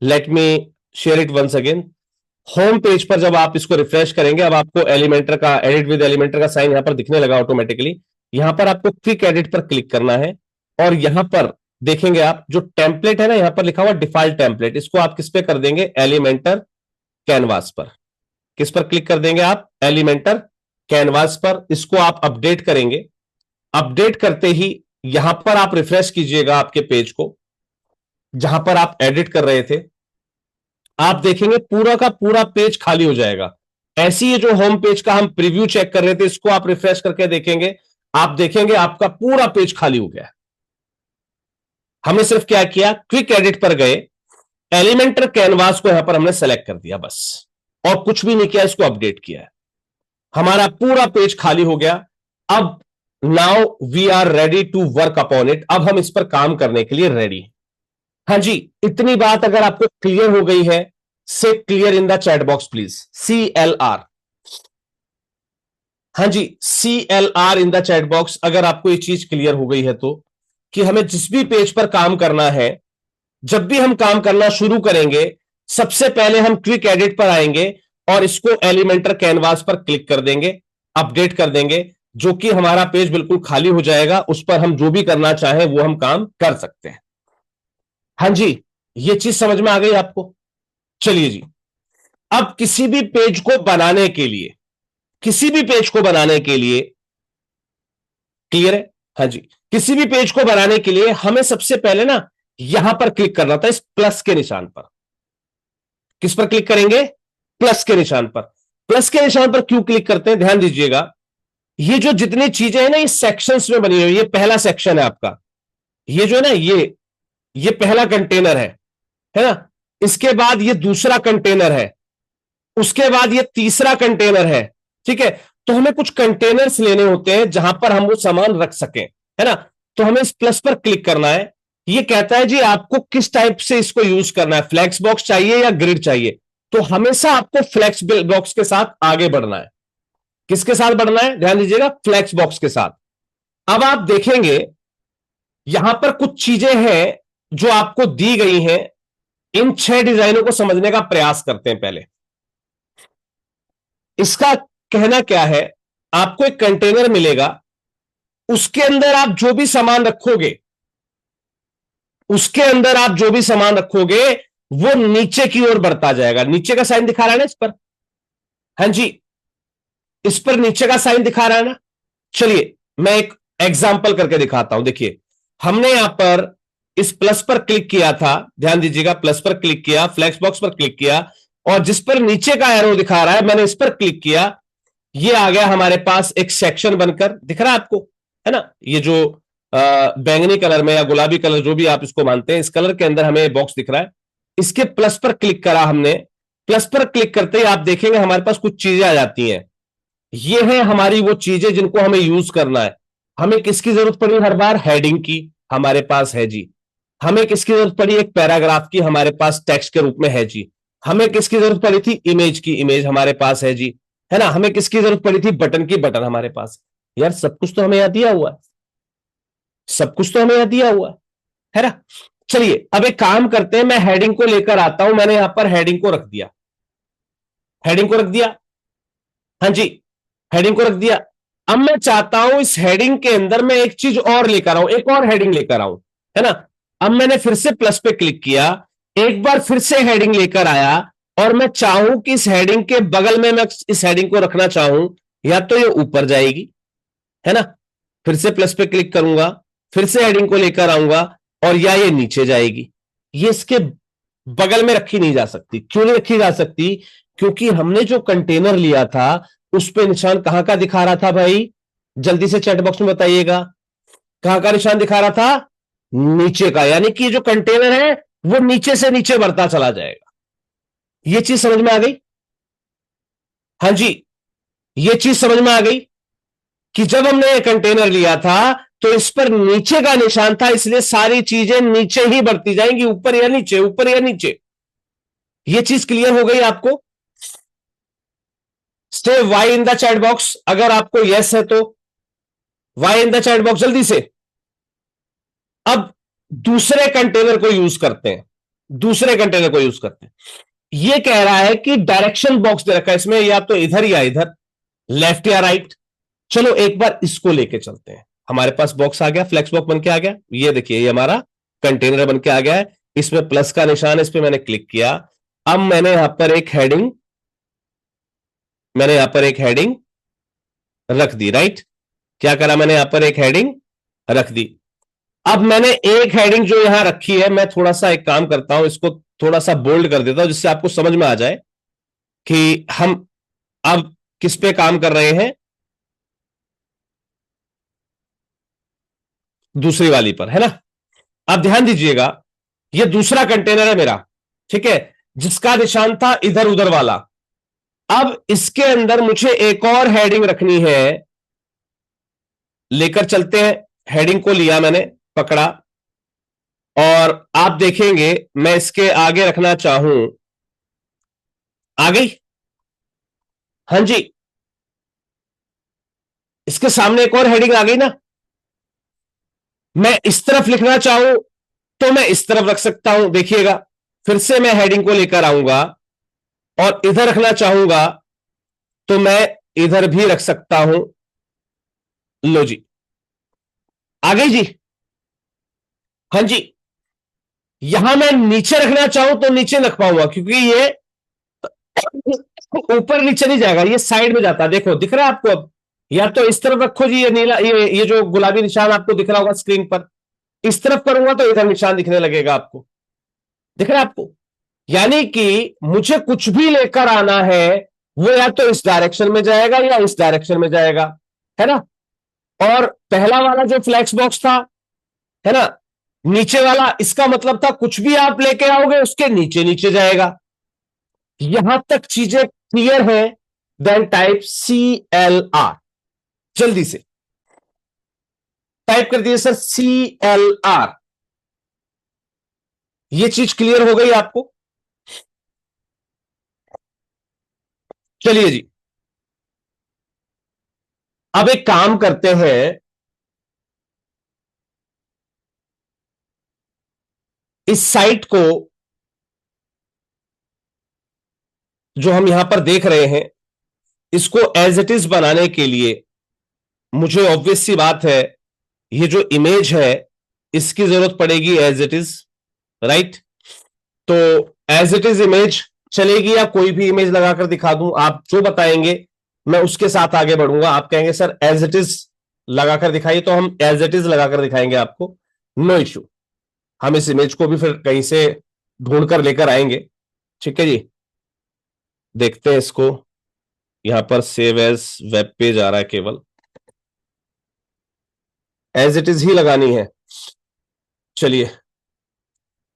let me share it once again. Home page पर जब आप इसको रिफ्रेश करेंगे, अब आपको एलिमेंटर का, एडिट विद एलिमेंटर का साइन यहां पर दिखने लगा ऑटोमेटिकली। यहां पर आपको क्विक एडिट पर क्लिक करना है, और यहां पर देखेंगे आप जो टेम्पलेट है ना, यहां पर लिखा हुआ डिफॉल्ट टेम्पलेट, इसको आप किस पे कर देंगे, एलिमेंटर कैनवास पर। किस पर क्लिक कर देंगे आप, एलिमेंटर कैनवास पर। इसको आप अपडेट करेंगे। अपडेट करते ही यहां पर आप रिफ्रेश कीजिएगा आपके पेज को, जहां पर आप एडिट कर रहे थे। आप देखेंगे पूरा का पूरा पेज खाली हो जाएगा। ऐसी ये जो होम पेज का हम प्रीव्यू चेक कर रहे थे, इसको आप रिफ्रेश करके देखेंगे, आप देखेंगे आपका पूरा पेज खाली हो गया। हमने सिर्फ क्या किया, क्विक एडिट पर गए, एलिमेंटर कैनवास को यहां पर हमने सेलेक्ट कर दिया बस, और कुछ भी नहीं किया, इसको अपडेट किया है, हमारा पूरा पेज खाली हो गया। अब now we are ready to work upon it, अब हम इस पर काम करने के लिए रेडी हैं। हाँ जी, इतनी बात अगर आपको क्लियर हो गई है, से clear in the chat box please, CLR। हाँ जी, CLR in the chat box, अगर आपको ये चीज क्लियर हो गई है तो, कि हमें जिस भी पेज पर काम करना है, जब भी हम काम करना शुरू करेंगे, सबसे पहले हम क्विक एडिट पर आएंगे और इसको एलिमेंटर कैनवास पर क्लिक कर देंगे, अपडेट कर देंगे, जो कि हमारा पेज बिल्कुल खाली हो जाएगा। उस पर हम जो भी करना चाहें वो हम काम कर सकते हैं। हाँ जी, ये चीज समझ में आ गई आपको। चलिए जी, अब किसी भी पेज को बनाने के लिए, किसी भी पेज को बनाने के लिए, क्लियर है, हाँ जी, किसी भी पेज को बनाने के लिए हमें सबसे पहले ना यहां पर क्लिक करना था, इस प्लस के निशान पर। किस पर क्लिक करेंगे, प्लस के निशान पर। प्लस के निशान पर क्यों क्लिक करते हैं, ध्यान दीजिएगा, ये जो जितनी चीजें हैं ना, ये सेक्शंस में बनी हुई, ये पहला सेक्शन है आपका, ये जो है ना, ये पहला कंटेनर है। है ना। इसके बाद ये दूसरा कंटेनर है, उसके बाद ये तीसरा कंटेनर है, ठीक है। तो हमें कुछ कंटेनर्स लेने होते हैं जहां पर हम वो सामान रख सकें, है ना। तो हमें इस प्लस पर क्लिक करना है। ये कहता है जी आपको किस टाइप से इसको यूज करना है, फ्लैक्स बॉक्स चाहिए या ग्रिड चाहिए। तो हमेशा आपको फ्लैक्स बॉक्स के साथ आगे बढ़ना है। किसके साथ बढ़ना है, ध्यान दीजिएगा, फ्लैक्स बॉक्स के साथ। अब आप देखेंगे यहां पर कुछ चीजें हैं जो आपको दी गई हैं। इन 6 डिजाइनों को समझने का प्रयास करते हैं पहले। इसका कहना क्या है, आपको एक कंटेनर मिलेगा, उसके अंदर आप जो भी सामान रखोगे, उसके अंदर आप जो भी सामान रखोगे वो नीचे की ओर बढ़ता जाएगा। नीचे का साइन दिखा रहा है ना इस पर, हाँ जी, इस पर नीचे का साइन दिखा रहा है ना। चलिए मैं एक एग्जाम्पल करके दिखाता हूं। देखिए हमने यहां पर इस प्लस पर क्लिक किया था, ध्यान दीजिएगा, प्लस पर क्लिक किया, फ्लैक्स बॉक्स पर क्लिक किया, और जिस पर नीचे का एरो दिखा रहा है मैंने इस पर क्लिक किया। ये आ गया हमारे पास एक सेक्शन बनकर, दिख रहा है आपको, है ना। ये जो बैंगनी कलर में या गुलाबी कलर जो भी आप इसको मानते हैं, इस कलर के अंदर हमें बॉक्स दिख रहा है। इसके प्लस पर क्लिक करा हमने। प्लस पर क्लिक करते ही आप देखेंगे हमारे पास कुछ चीजें आ जाती हैं। ये है हमारी वो चीजें जिनको हमें यूज करना है। हमें किसकी जरूरत पड़ी हर बार, हेडिंग की, हमारे पास है जी। हमें किसकी जरूरत पड़ी, एक पैराग्राफ की, हमारे पास टेक्स्ट के रूप में है जी। हमें किसकी जरूरत पड़ी थी, इमेज की, इमेज हमारे पास है जी, है ना। हमें किसकी जरूरत पड़ी थी, बटन की, बटन हमारे पास। यार सब कुछ तो हमें यहां दिया हुआ है, सब कुछ तो हमें यहां दिया हुआ है ना। चलिए अब एक काम करते हैं, मैं हेडिंग को लेकर आता हूं। मैंने यहां पर हेडिंग को रख दिया, हेडिंग को रख दिया, हाँ जी, हेडिंग को रख दिया। अब मैं चाहता हूं इस हेडिंग के अंदर मैं एक चीज और लेकर आऊं, एक और हेडिंग लेकर आऊं, है ना। अब मैंने फिर से प्लस पे क्लिक किया, एक बार फिर से हेडिंग लेकर आया, और मैं चाहूं कि इस हेडिंग के बगल में मैं इस हेडिंग को रखना चाहूं, या तो ये ऊपर जाएगी, है ना, फिर से प्लस पे क्लिक करूंगा, फिर से हेडिंग को लेकर आऊंगा, और या ये नीचे जाएगी। ये इसके बगल में रखी नहीं जा सकती। क्यों नहीं रखी जा सकती, क्योंकि हमने जो कंटेनर लिया था उस पे निशान कहां का दिखा रहा था भाई, जल्दी से चैट बॉक्स में बताइएगा, कहां का निशान दिखा रहा था, नीचे का। यानी कि जो कंटेनर है वो नीचे से नीचे बढ़ता चला जाएगा। ये चीज समझ में आ गई, हाँ जी, ये चीज समझ में आ गई कि जब हमने ये कंटेनर लिया था तो इस पर नीचे का निशान था, इसलिए सारी चीजें नीचे ही बढ़ती जाएंगी, ऊपर या नीचे, ऊपर या नीचे। ये चीज क्लियर हो गई आपको। Stay Y in the chat box, अगर आपको यस है तो Y in the chat box जल्दी से। अब दूसरे कंटेनर को यूज करते हैं, दूसरे कंटेनर को यूज करते हैं। ये कह रहा है कि डायरेक्शन बॉक्स दे रखा है इसमें, या तो इधर या इधर, लेफ्ट या राइट। चलो एक बार इसको लेके चलते हैं। हमारे पास बॉक्स आ गया, फ्लेक्स बॉक्स बन के आ गया। ये देखिए ये हमारा कंटेनर बन के आ गया है, इसमें प्लस का निशान है, इस पर मैंने क्लिक किया। अब मैंने यहां पर एक हेडिंग, मैंने यहां पर एक हेडिंग रख दी, राइट। क्या करा मैंने, यहां पर एक हेडिंग रख दी। अब मैंने एक हेडिंग जो यहां रखी है, मैं थोड़ा सा एक काम करता हूं, इसको थोड़ा सा बोल्ड कर देता हूं जिससे आपको समझ में आ जाए कि हम अब किस पे काम कर रहे हैं, दूसरी वाली पर, है ना। अब ध्यान दीजिएगा, ये दूसरा कंटेनर है मेरा, ठीक है, जिसका निशान था इधर उधर वाला। अब इसके अंदर मुझे एक और हेडिंग रखनी है, लेकर चलते हैं। हेडिंग को लिया मैंने, पकड़ा, और आप देखेंगे मैं इसके आगे रखना चाहूं, आ गई, हाँ जी, इसके सामने एक और हेडिंग आ गई ना। मैं इस तरफ लिखना चाहूं तो मैं इस तरफ रख सकता हूं, देखिएगा, फिर से मैं हेडिंग को लेकर आऊंगा, और इधर रखना चाहूंगा तो मैं इधर भी रख सकता हूं। लो जी, आ गई जी, हाँ जी। यहां मैं नीचे रखना चाहूं तो नीचे रख पाऊंगा, क्योंकि ये ऊपर नीचे नहीं जाएगा, ये साइड में जाता है। देखो दिख रहा है आपको अब, या तो इस तरफ रखो जी, ये नीला, ये जो गुलाबी निशान आपको दिख रहा होगा स्क्रीन पर, इस तरफ करूंगा तो इधर निशान दिखने लगेगा आपको, दिख रहा है आपको। यानी कि मुझे कुछ भी लेकर आना है वो या तो इस डायरेक्शन में जाएगा या इस डायरेक्शन में जाएगा, है ना। और पहला वाला जो फ्लैक्स बॉक्स था, है ना, नीचे वाला इसका मतलब था कुछ भी आप लेके आओगे उसके नीचे नीचे जाएगा। यहां तक चीजें क्लियर है? देन टाइप CLR, जल्दी से टाइप कर दिए सर CLR। ये चीज क्लियर हो गई आपको? चलिए जी, अब एक काम करते हैं, इस साइट को जो हम यहां पर देख रहे हैं, इसको एज इट इज बनाने के लिए मुझे ऑब्वियस सी बात है, ये जो इमेज है इसकी जरूरत पड़ेगी एज इट इज, राइट? तो एज इट इज इमेज चलेगी या कोई भी इमेज लगाकर दिखा दूं? आप जो बताएंगे मैं उसके साथ आगे बढ़ूंगा। आप कहेंगे सर एज इट इज लगाकर दिखाइए, तो हम एज इट इज लगाकर दिखाएंगे आपको, नो इश्यू। हम इस इमेज को भी फिर कहीं से ढूंढ कर लेकर आएंगे, ठीक है जी। देखते हैं इसको, यहां पर सेव एज वेब पेज आ रहा है, केवल एज इट इज ही लगानी है। चलिए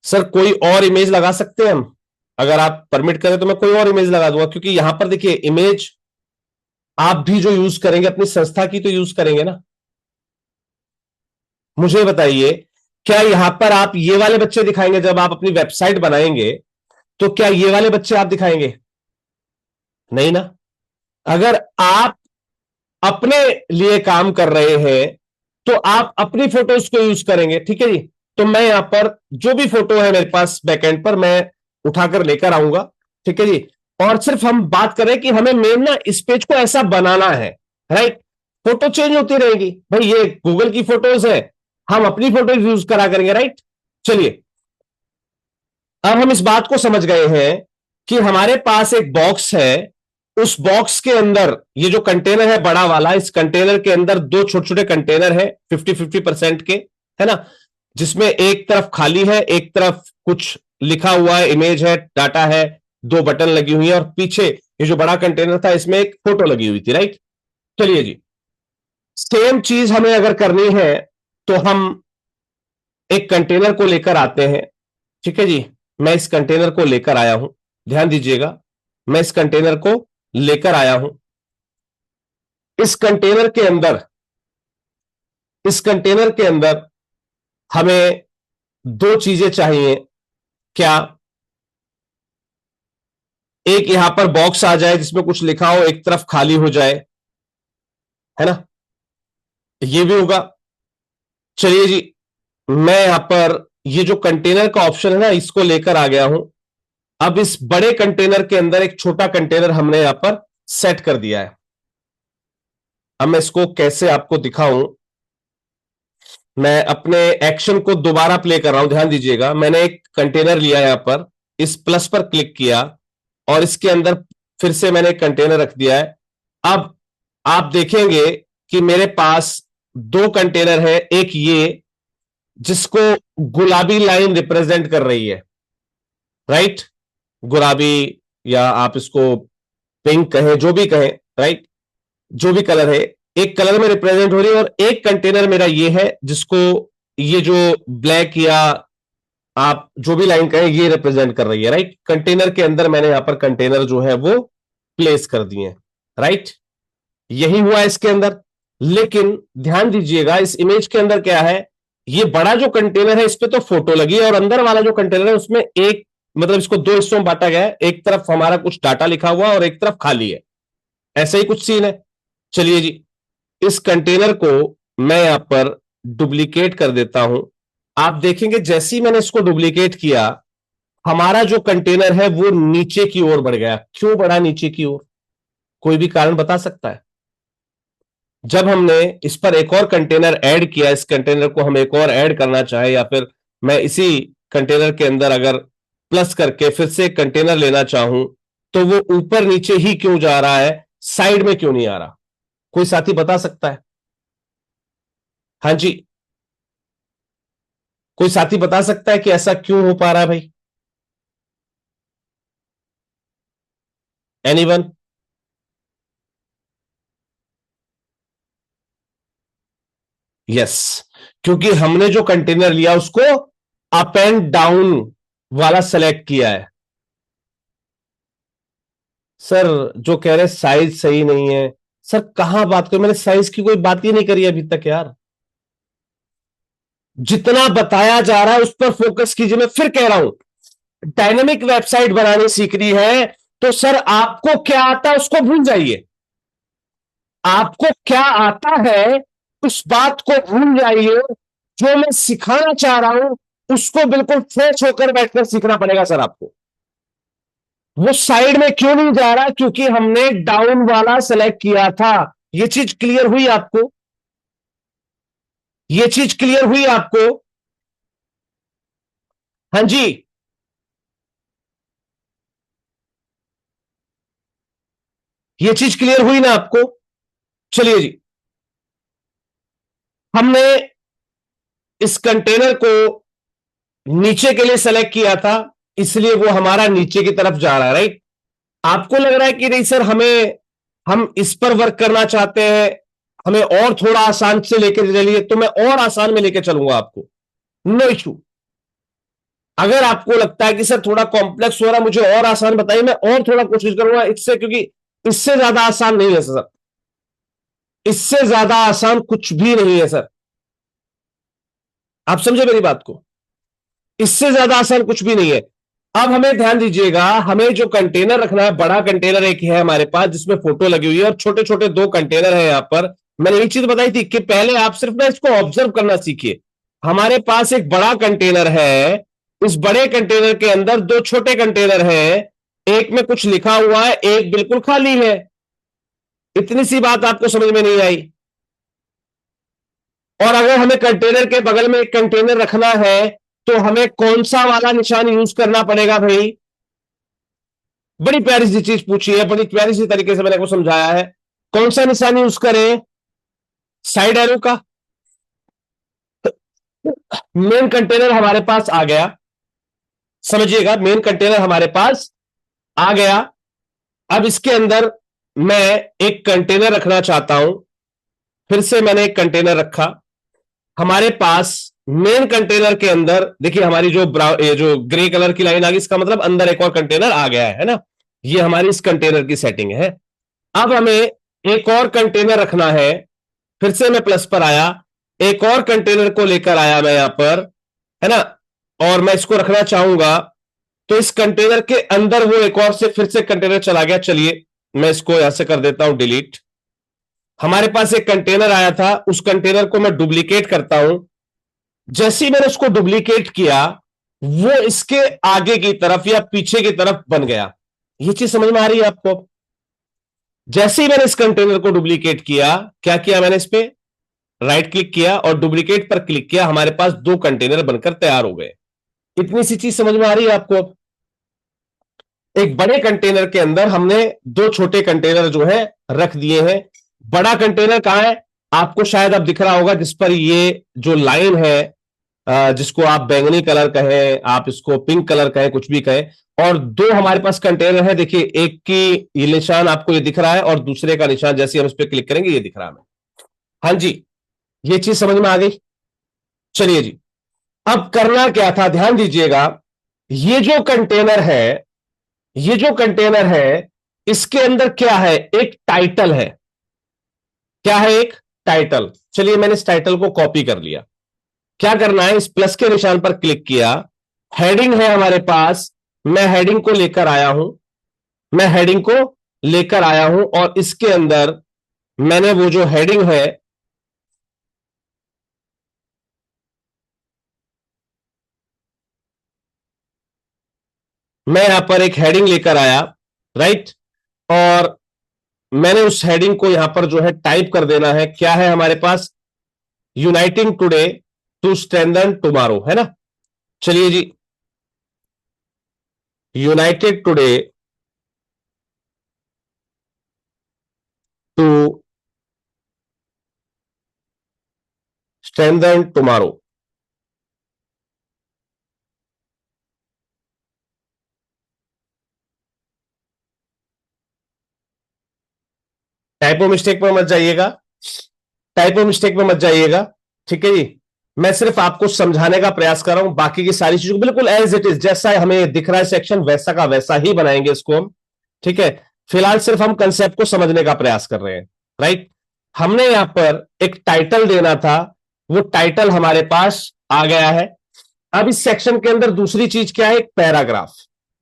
सर, कोई और इमेज लगा सकते हैं हम? अगर आप परमिट करें तो मैं कोई और इमेज लगा दूंगा, क्योंकि यहां पर देखिए इमेज आप भी जो यूज करेंगे अपनी संस्था की तो यूज करेंगे ना। मुझे बताइए, क्या यहां पर आप ये वाले बच्चे दिखाएंगे जब आप अपनी वेबसाइट बनाएंगे? तो क्या ये वाले बच्चे आप दिखाएंगे? नहीं ना। अगर आप अपने लिए काम कर रहे हैं तो आप अपनी फोटोज को यूज करेंगे, ठीक है जी। तो मैं यहां पर जो भी फोटो है मेरे पास बैकएंड पर, मैं उठाकर लेकर आऊंगा, ठीक है जी। और सिर्फ हम बात करें कि हमें मेन ना इस पेज को ऐसा बनाना है, राइट? फोटो चेंज होती रहेगी भाई, ये गूगल की फोटोज है, हम अपनी फोटोज यूज करा करेंगे, राइट? चलिए, अब हम इस बात को समझ गए हैं कि हमारे पास एक बॉक्स है, उस बॉक्स के अंदर ये जो कंटेनर है बड़ा वाला, इस कंटेनर के अंदर दो छोटे छोटे कंटेनर है 50-50% के, है ना? जिसमें एक तरफ खाली है, एक तरफ कुछ लिखा हुआ है, इमेज है, डाटा है, दो बटन लगी हुई है, और पीछे ये जो बड़ा कंटेनर था इसमें एक फोटो लगी हुई थी, राइट? चलिए जी, सेम चीज हमें अगर करनी है तो हम एक कंटेनर को लेकर आते हैं, ठीक है जी। मैं इस कंटेनर को लेकर आया हूं, ध्यान दीजिएगा, मैं इस कंटेनर को लेकर आया हूं। इस कंटेनर के अंदर, इस कंटेनर के अंदर हमें दो चीजें चाहिए। क्या? एक यहां पर बॉक्स आ जाए जिसमें कुछ लिखा हो, एक तरफ खाली हो जाए, है ना? ये भी होगा। चलिए जी, मैं यहां पर ये जो कंटेनर का ऑप्शन है ना, इसको लेकर आ गया हूं। अब इस बड़े कंटेनर के अंदर एक छोटा कंटेनर हमने यहां पर सेट कर दिया है। अब मैं इसको कैसे आपको दिखाऊं? मैं अपने एक्शन को दोबारा प्ले कर रहा हूं, ध्यान दीजिएगा। मैंने एक कंटेनर लिया यहां पर, इस प्लस पर क्लिक किया और इसके अंदर फिर से मैंने एक कंटेनर रख दिया है। अब आप देखेंगे कि मेरे पास दो कंटेनर है, एक ये जिसको गुलाबी लाइन रिप्रेजेंट कर रही है, राइट? गुलाबी, या आप इसको पिंक कहें, जो भी कहें, राइट? जो भी कलर है, एक कलर में रिप्रेजेंट हो रही है। और एक कंटेनर मेरा ये है जिसको ये जो ब्लैक, या आप जो भी लाइन कहें, ये रिप्रेजेंट कर रही है, राइट? कंटेनर के अंदर मैंने यहां पर कंटेनर जो है वो प्लेस कर दिए, राइट? यही हुआ इसके अंदर। लेकिन ध्यान दीजिएगा, इस इमेज के अंदर क्या है, ये बड़ा जो कंटेनर है इस पे तो फोटो लगी है, और अंदर वाला जो कंटेनर है उसमें एक, मतलब इसको दो हिस्सों में बांटा गया है, एक तरफ हमारा कुछ डाटा लिखा हुआ और एक तरफ खाली है। ऐसा ही कुछ सीन है। चलिए जी, इस कंटेनर को मैं यहां पर डुप्लीकेट कर देता हूं। आप देखेंगे जैसे ही मैंने इसको डुप्लीकेट किया, हमारा जो कंटेनर है वो नीचे की ओर बढ़ गया। क्यों बढ़ा नीचे की ओर? कोई भी कारण बता सकता है? जब हमने इस पर एक और कंटेनर ऐड किया, इस कंटेनर को हम एक और ऐड करना चाहे, या फिर मैं इसी कंटेनर के अंदर अगर प्लस करके फिर से एक कंटेनर लेना चाहूं, तो वो ऊपर नीचे ही क्यों जा रहा है, साइड में क्यों नहीं आ रहा? कोई साथी बता सकता है? हाँ जी, कोई साथी बता सकता है कि ऐसा क्यों हो पा रहा है भाई? एनीवन? यस, क्योंकि हमने जो कंटेनर लिया उसको अप एंड डाउन वाला सेलेक्ट किया है। सर जो कह रहे साइज सही नहीं है, सर कहां बात करूं, मैंने साइज की कोई बात ही नहीं करी अभी तक यार। जितना बताया जा रहा है उस पर फोकस कीजिए। मैं फिर कह रहा हूं, डायनेमिक वेबसाइट बनानी सीखनी है तो सर आपको क्या आता है उसको भूल जाइए। आपको क्या आता है उस बात को भूल जाइए। जो मैं सिखाना चाह रहा हूं उसको बिल्कुल फ्रेश होकर बैठकर सीखना पड़ेगा सर आपको। वो साइड में क्यों नहीं जा रहा, क्योंकि हमने डाउन वाला सेलेक्ट किया था। ये चीज क्लियर हुई आपको? ये चीज क्लियर हुई आपको? हाँ जी। ये चीज क्लियर हुई ना आपको? चलिए जी। हमने इस कंटेनर को नीचे के लिए सेलेक्ट किया था, इसलिए वो हमारा नीचे की तरफ जा रहा है, राइट? आपको लग रहा है कि नहीं सर, हम इस पर वर्क करना चाहते हैं, हमें और थोड़ा आसान से लेकर चलिए, तो मैं और आसान में लेकर चलूंगा आपको। No issue. अगर आपको लगता है कि सर थोड़ा कॉम्प्लेक्स हो रहा है, मुझे और आसान बताइए, मैं और थोड़ा कोशिश करूंगा इससे, क्योंकि इससे ज्यादा आसान नहीं है सर। इससे ज्यादा आसान कुछ भी नहीं है सर। आप समझे मेरी बात को? इससे ज्यादा आसान कुछ भी नहीं है। अब हमें ध्यान दीजिएगा, हमें जो कंटेनर रखना है, बड़ा कंटेनर एक है हमारे पास जिसमें फोटो लगी हुई है, और छोटे छोटे दो कंटेनर है यहां पर। मैंने एक चीज बताई थी कि पहले आप सिर्फ ना इसको ऑब्जर्व करना सीखिए। हमारे पास एक बड़ा कंटेनर है, इस बड़े कंटेनर के अंदर दो छोटे कंटेनर हैं। एक में कुछ लिखा हुआ है, एक बिल्कुल खाली है। इतनी सी बात आपको समझ में नहीं आई? और अगर हमें कंटेनर के बगल में एक कंटेनर रखना है तो हमें कौन सा वाला निशान यूज करना पड़ेगा भाई? बड़ी प्यारी सी चीज पूछी है, बड़ी प्यारी सी तरीके से मैंने आपको समझाया है। कौन सा निशान यूज करें? साइड एरो का। मेन कंटेनर हमारे पास आ गया। समझिएगा, मेन कंटेनर हमारे पास आ गया। अब इसके अंदर मैं एक कंटेनर रखना चाहता हूं। फिर से मैंने एक कंटेनर रखा। हमारे पास मेन कंटेनर के अंदर देखिए, हमारी जो ये जो ग्रे कलर की लाइन आ गई, इसका मतलब अंदर एक और कंटेनर आ गया है ना। ये हमारी इस कंटेनर की सेटिंग है। अब हमें एक और कंटेनर रखना है। फिर से मैं प्लस पर आया, एक और कंटेनर को लेकर आया मैं यहां पर, है ना। और मैं इसको रखना चाहूंगा, तो इस कंटेनर के अंदर वो एक और से फिर से कंटेनर चला गया। चलिए मैं इसको यहां से कर देता हूं डिलीट। हमारे पास एक कंटेनर आया था, उस कंटेनर को मैं डुप्लीकेट करता हूं। जैसे ही मैंने उसको डुप्लीकेट किया, वो इसके आगे की तरफ या पीछे की तरफ बन गया। ये चीज समझ में आ रही है आपको? जैसे ही मैंने इस कंटेनर को डुप्लीकेट किया, क्या किया मैंने? इस पे राइट क्लिक किया और डुप्लीकेट पर क्लिक किया, हमारे पास दो कंटेनर बनकर तैयार हो गए। इतनी सी चीज समझ में आ रही है आपको? एक बड़े कंटेनर के अंदर हमने दो छोटे कंटेनर जो है रख दिए हैं। बड़ा कंटेनर कहां है? आपको शायद अब दिख रहा होगा, जिस पर ये जो लाइन है, जिसको आप बैंगनी कलर कहें, आप इसको पिंक कलर कहें, कुछ भी कहें। और दो हमारे पास कंटेनर है, देखिए एक की ये निशान आपको ये दिख रहा है और दूसरे का निशान जैसे हम इस पर क्लिक करेंगे ये दिख रहा है हमें। हाँ जी। ये चीज समझ में आ गई? चलिए जी। अब करना क्या था, ध्यान दीजिएगा। ये जो कंटेनर है, ये जो कंटेनर है, इसके अंदर क्या है? एक टाइटल है। क्या है? एक टाइटल। चलिए मैंने इस टाइटल को कॉपी कर लिया। क्या करना है? इस प्लस के निशान पर क्लिक किया। हेडिंग है हमारे पास, मैं हेडिंग को लेकर आया हूं। मैं हेडिंग को लेकर आया हूं और इसके अंदर मैंने वो जो हेडिंग है, मैं यहां पर एक हेडिंग लेकर आया, राइट। और मैंने उस हेडिंग को यहां पर जो है टाइप कर देना है। क्या है हमारे पास? Uniting today to strengthen tomorrow, है ना। चलिए जी। United today to strengthen tomorrow. Typo mistake पर मत जाइएगा। टाइपो मिस्टेक पर मत जाइएगा। ठीक है जी। मैं सिर्फ आपको समझाने का प्रयास कर रहा हूं, बाकी की सारी चीजों को बिल्कुल एज इट इज, जैसा हमें दिख रहा है सेक्शन, वैसा का वैसा ही बनाएंगे इसको हम। ठीक है, फिलहाल सिर्फ हम कंसेप्ट को समझने का प्रयास कर रहे हैं। राइट, हमने यहां पर एक टाइटल देना था, वो टाइटल हमारे पास आ गया है। अब इस सेक्शन के अंदर दूसरी चीज क्या है? एक पैराग्राफ।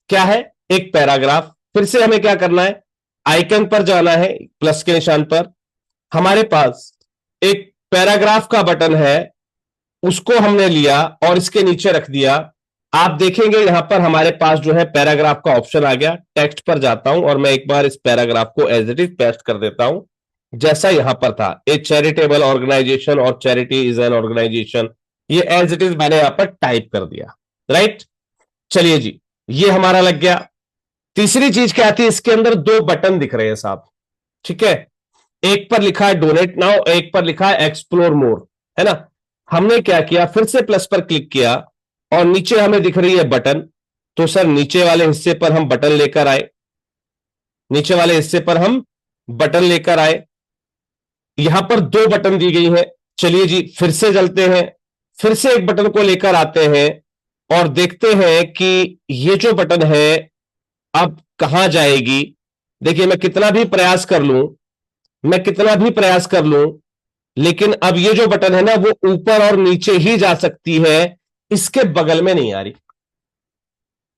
क्या है? एक पैराग्राफ। फिर से हमें क्या करना है? आइकन पर जाना है, प्लस के निशान पर। हमारे पास एक पैराग्राफ का बटन है, उसको हमने लिया और इसके नीचे रख दिया। आप देखेंगे यहां पर हमारे पास जो है पैराग्राफ का ऑप्शन आ गया। टेक्स्ट पर जाता हूं और मैं एक बार इस पैराग्राफ को एज इट इज पेस्ट कर देता हूं, जैसा यहां पर था। ए चैरिटेबल ऑर्गेनाइजेशन और चैरिटी इज एन ऑर्गेनाइजेशन, ये एज इट इज मैंने यहां पर टाइप कर दिया। राइट, चलिए जी, ये हमारा लग गया। तीसरी चीज क्या थी? इसके अंदर दो बटन दिख रहे हैं साहब। ठीक है, एक पर लिखा है डोनेट नाउ, एक पर लिखा है एक्सप्लोर मोर, है ना। हमने क्या किया? फिर से प्लस पर क्लिक किया और नीचे हमें दिख रही है बटन। तो सर नीचे वाले हिस्से पर हम बटन लेकर आए, नीचे वाले हिस्से पर हम बटन लेकर आए। यहां पर दो बटन दी गई है। चलिए जी, फिर से चलते हैं, फिर से एक बटन को लेकर आते हैं और देखते हैं कि ये जो बटन है अब कहां जाएगी। देखिए, मैं कितना भी प्रयास कर लूं, मैं कितना भी प्रयास कर लूं, लेकिन अब ये जो बटन है ना, वो ऊपर और नीचे ही जा सकती है, इसके बगल में नहीं आ रही,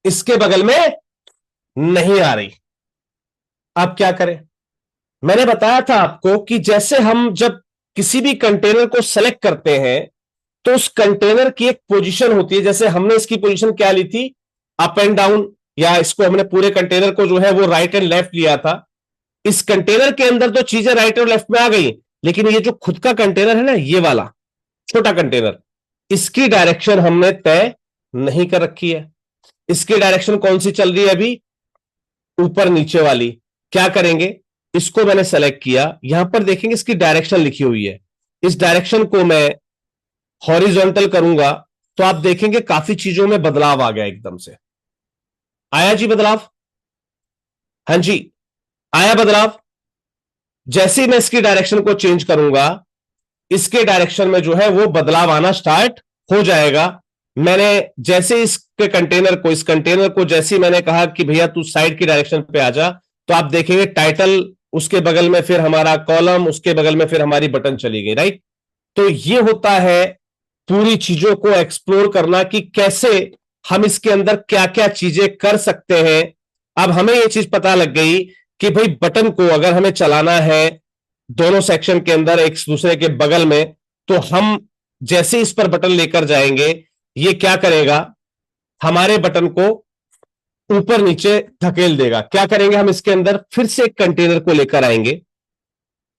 इसके बगल में नहीं आ रही। अब क्या करें? मैंने बताया था आपको कि जैसे हम जब किसी भी कंटेनर को सेलेक्ट करते हैं, तो उस कंटेनर की एक पोजीशन होती है। जैसे हमने इसकी पोजीशन क्या ली थी? अप एंड डाउन, या इसको हमने पूरे कंटेनर को जो है वो राइट एंड लेफ्ट लिया था। इस कंटेनर के अंदर तो चीजें राइट और लेफ्ट में आ गई, लेकिन ये जो खुद का कंटेनर है ना, ये वाला छोटा कंटेनर, इसकी डायरेक्शन हमने तय नहीं कर रखी है। इसकी डायरेक्शन कौन सी चल रही है अभी? ऊपर नीचे वाली। क्या करेंगे? इसको मैंने सेलेक्ट किया, यहां पर देखेंगे इसकी डायरेक्शन लिखी हुई है। इस डायरेक्शन को मैं हॉरिजॉन्टल करूंगा, तो आप देखेंगे काफी चीजों में बदलाव आ गया एकदम से। आया जी बदलाव? हाँ जी, आया बदलाव। जैसे ही मैं इसकी डायरेक्शन को चेंज करूंगा, इसके डायरेक्शन में जो है वो बदलाव आना स्टार्ट हो जाएगा। मैंने जैसे इसके कंटेनर को, इस कंटेनर को जैसे ही मैंने कहा कि भैया तू साइड की डायरेक्शन पे आ जा, तो आप देखेंगे टाइटल, उसके बगल में फिर हमारा कॉलम, उसके बगल में फिर हमारी बटन चली गई। राइट, तो ये होता है पूरी चीजों को एक्सप्लोर करना कि कैसे हम इसके अंदर क्या क्या चीजें कर सकते हैं। अब हमें यह चीज पता लग गई कि भाई बटन को अगर हमें चलाना है दोनों सेक्शन के अंदर एक दूसरे के बगल में, तो हम जैसे इस पर बटन लेकर जाएंगे, ये क्या करेगा? हमारे बटन को ऊपर नीचे धकेल देगा। क्या करेंगे? हम इसके अंदर फिर से एक कंटेनर को लेकर आएंगे,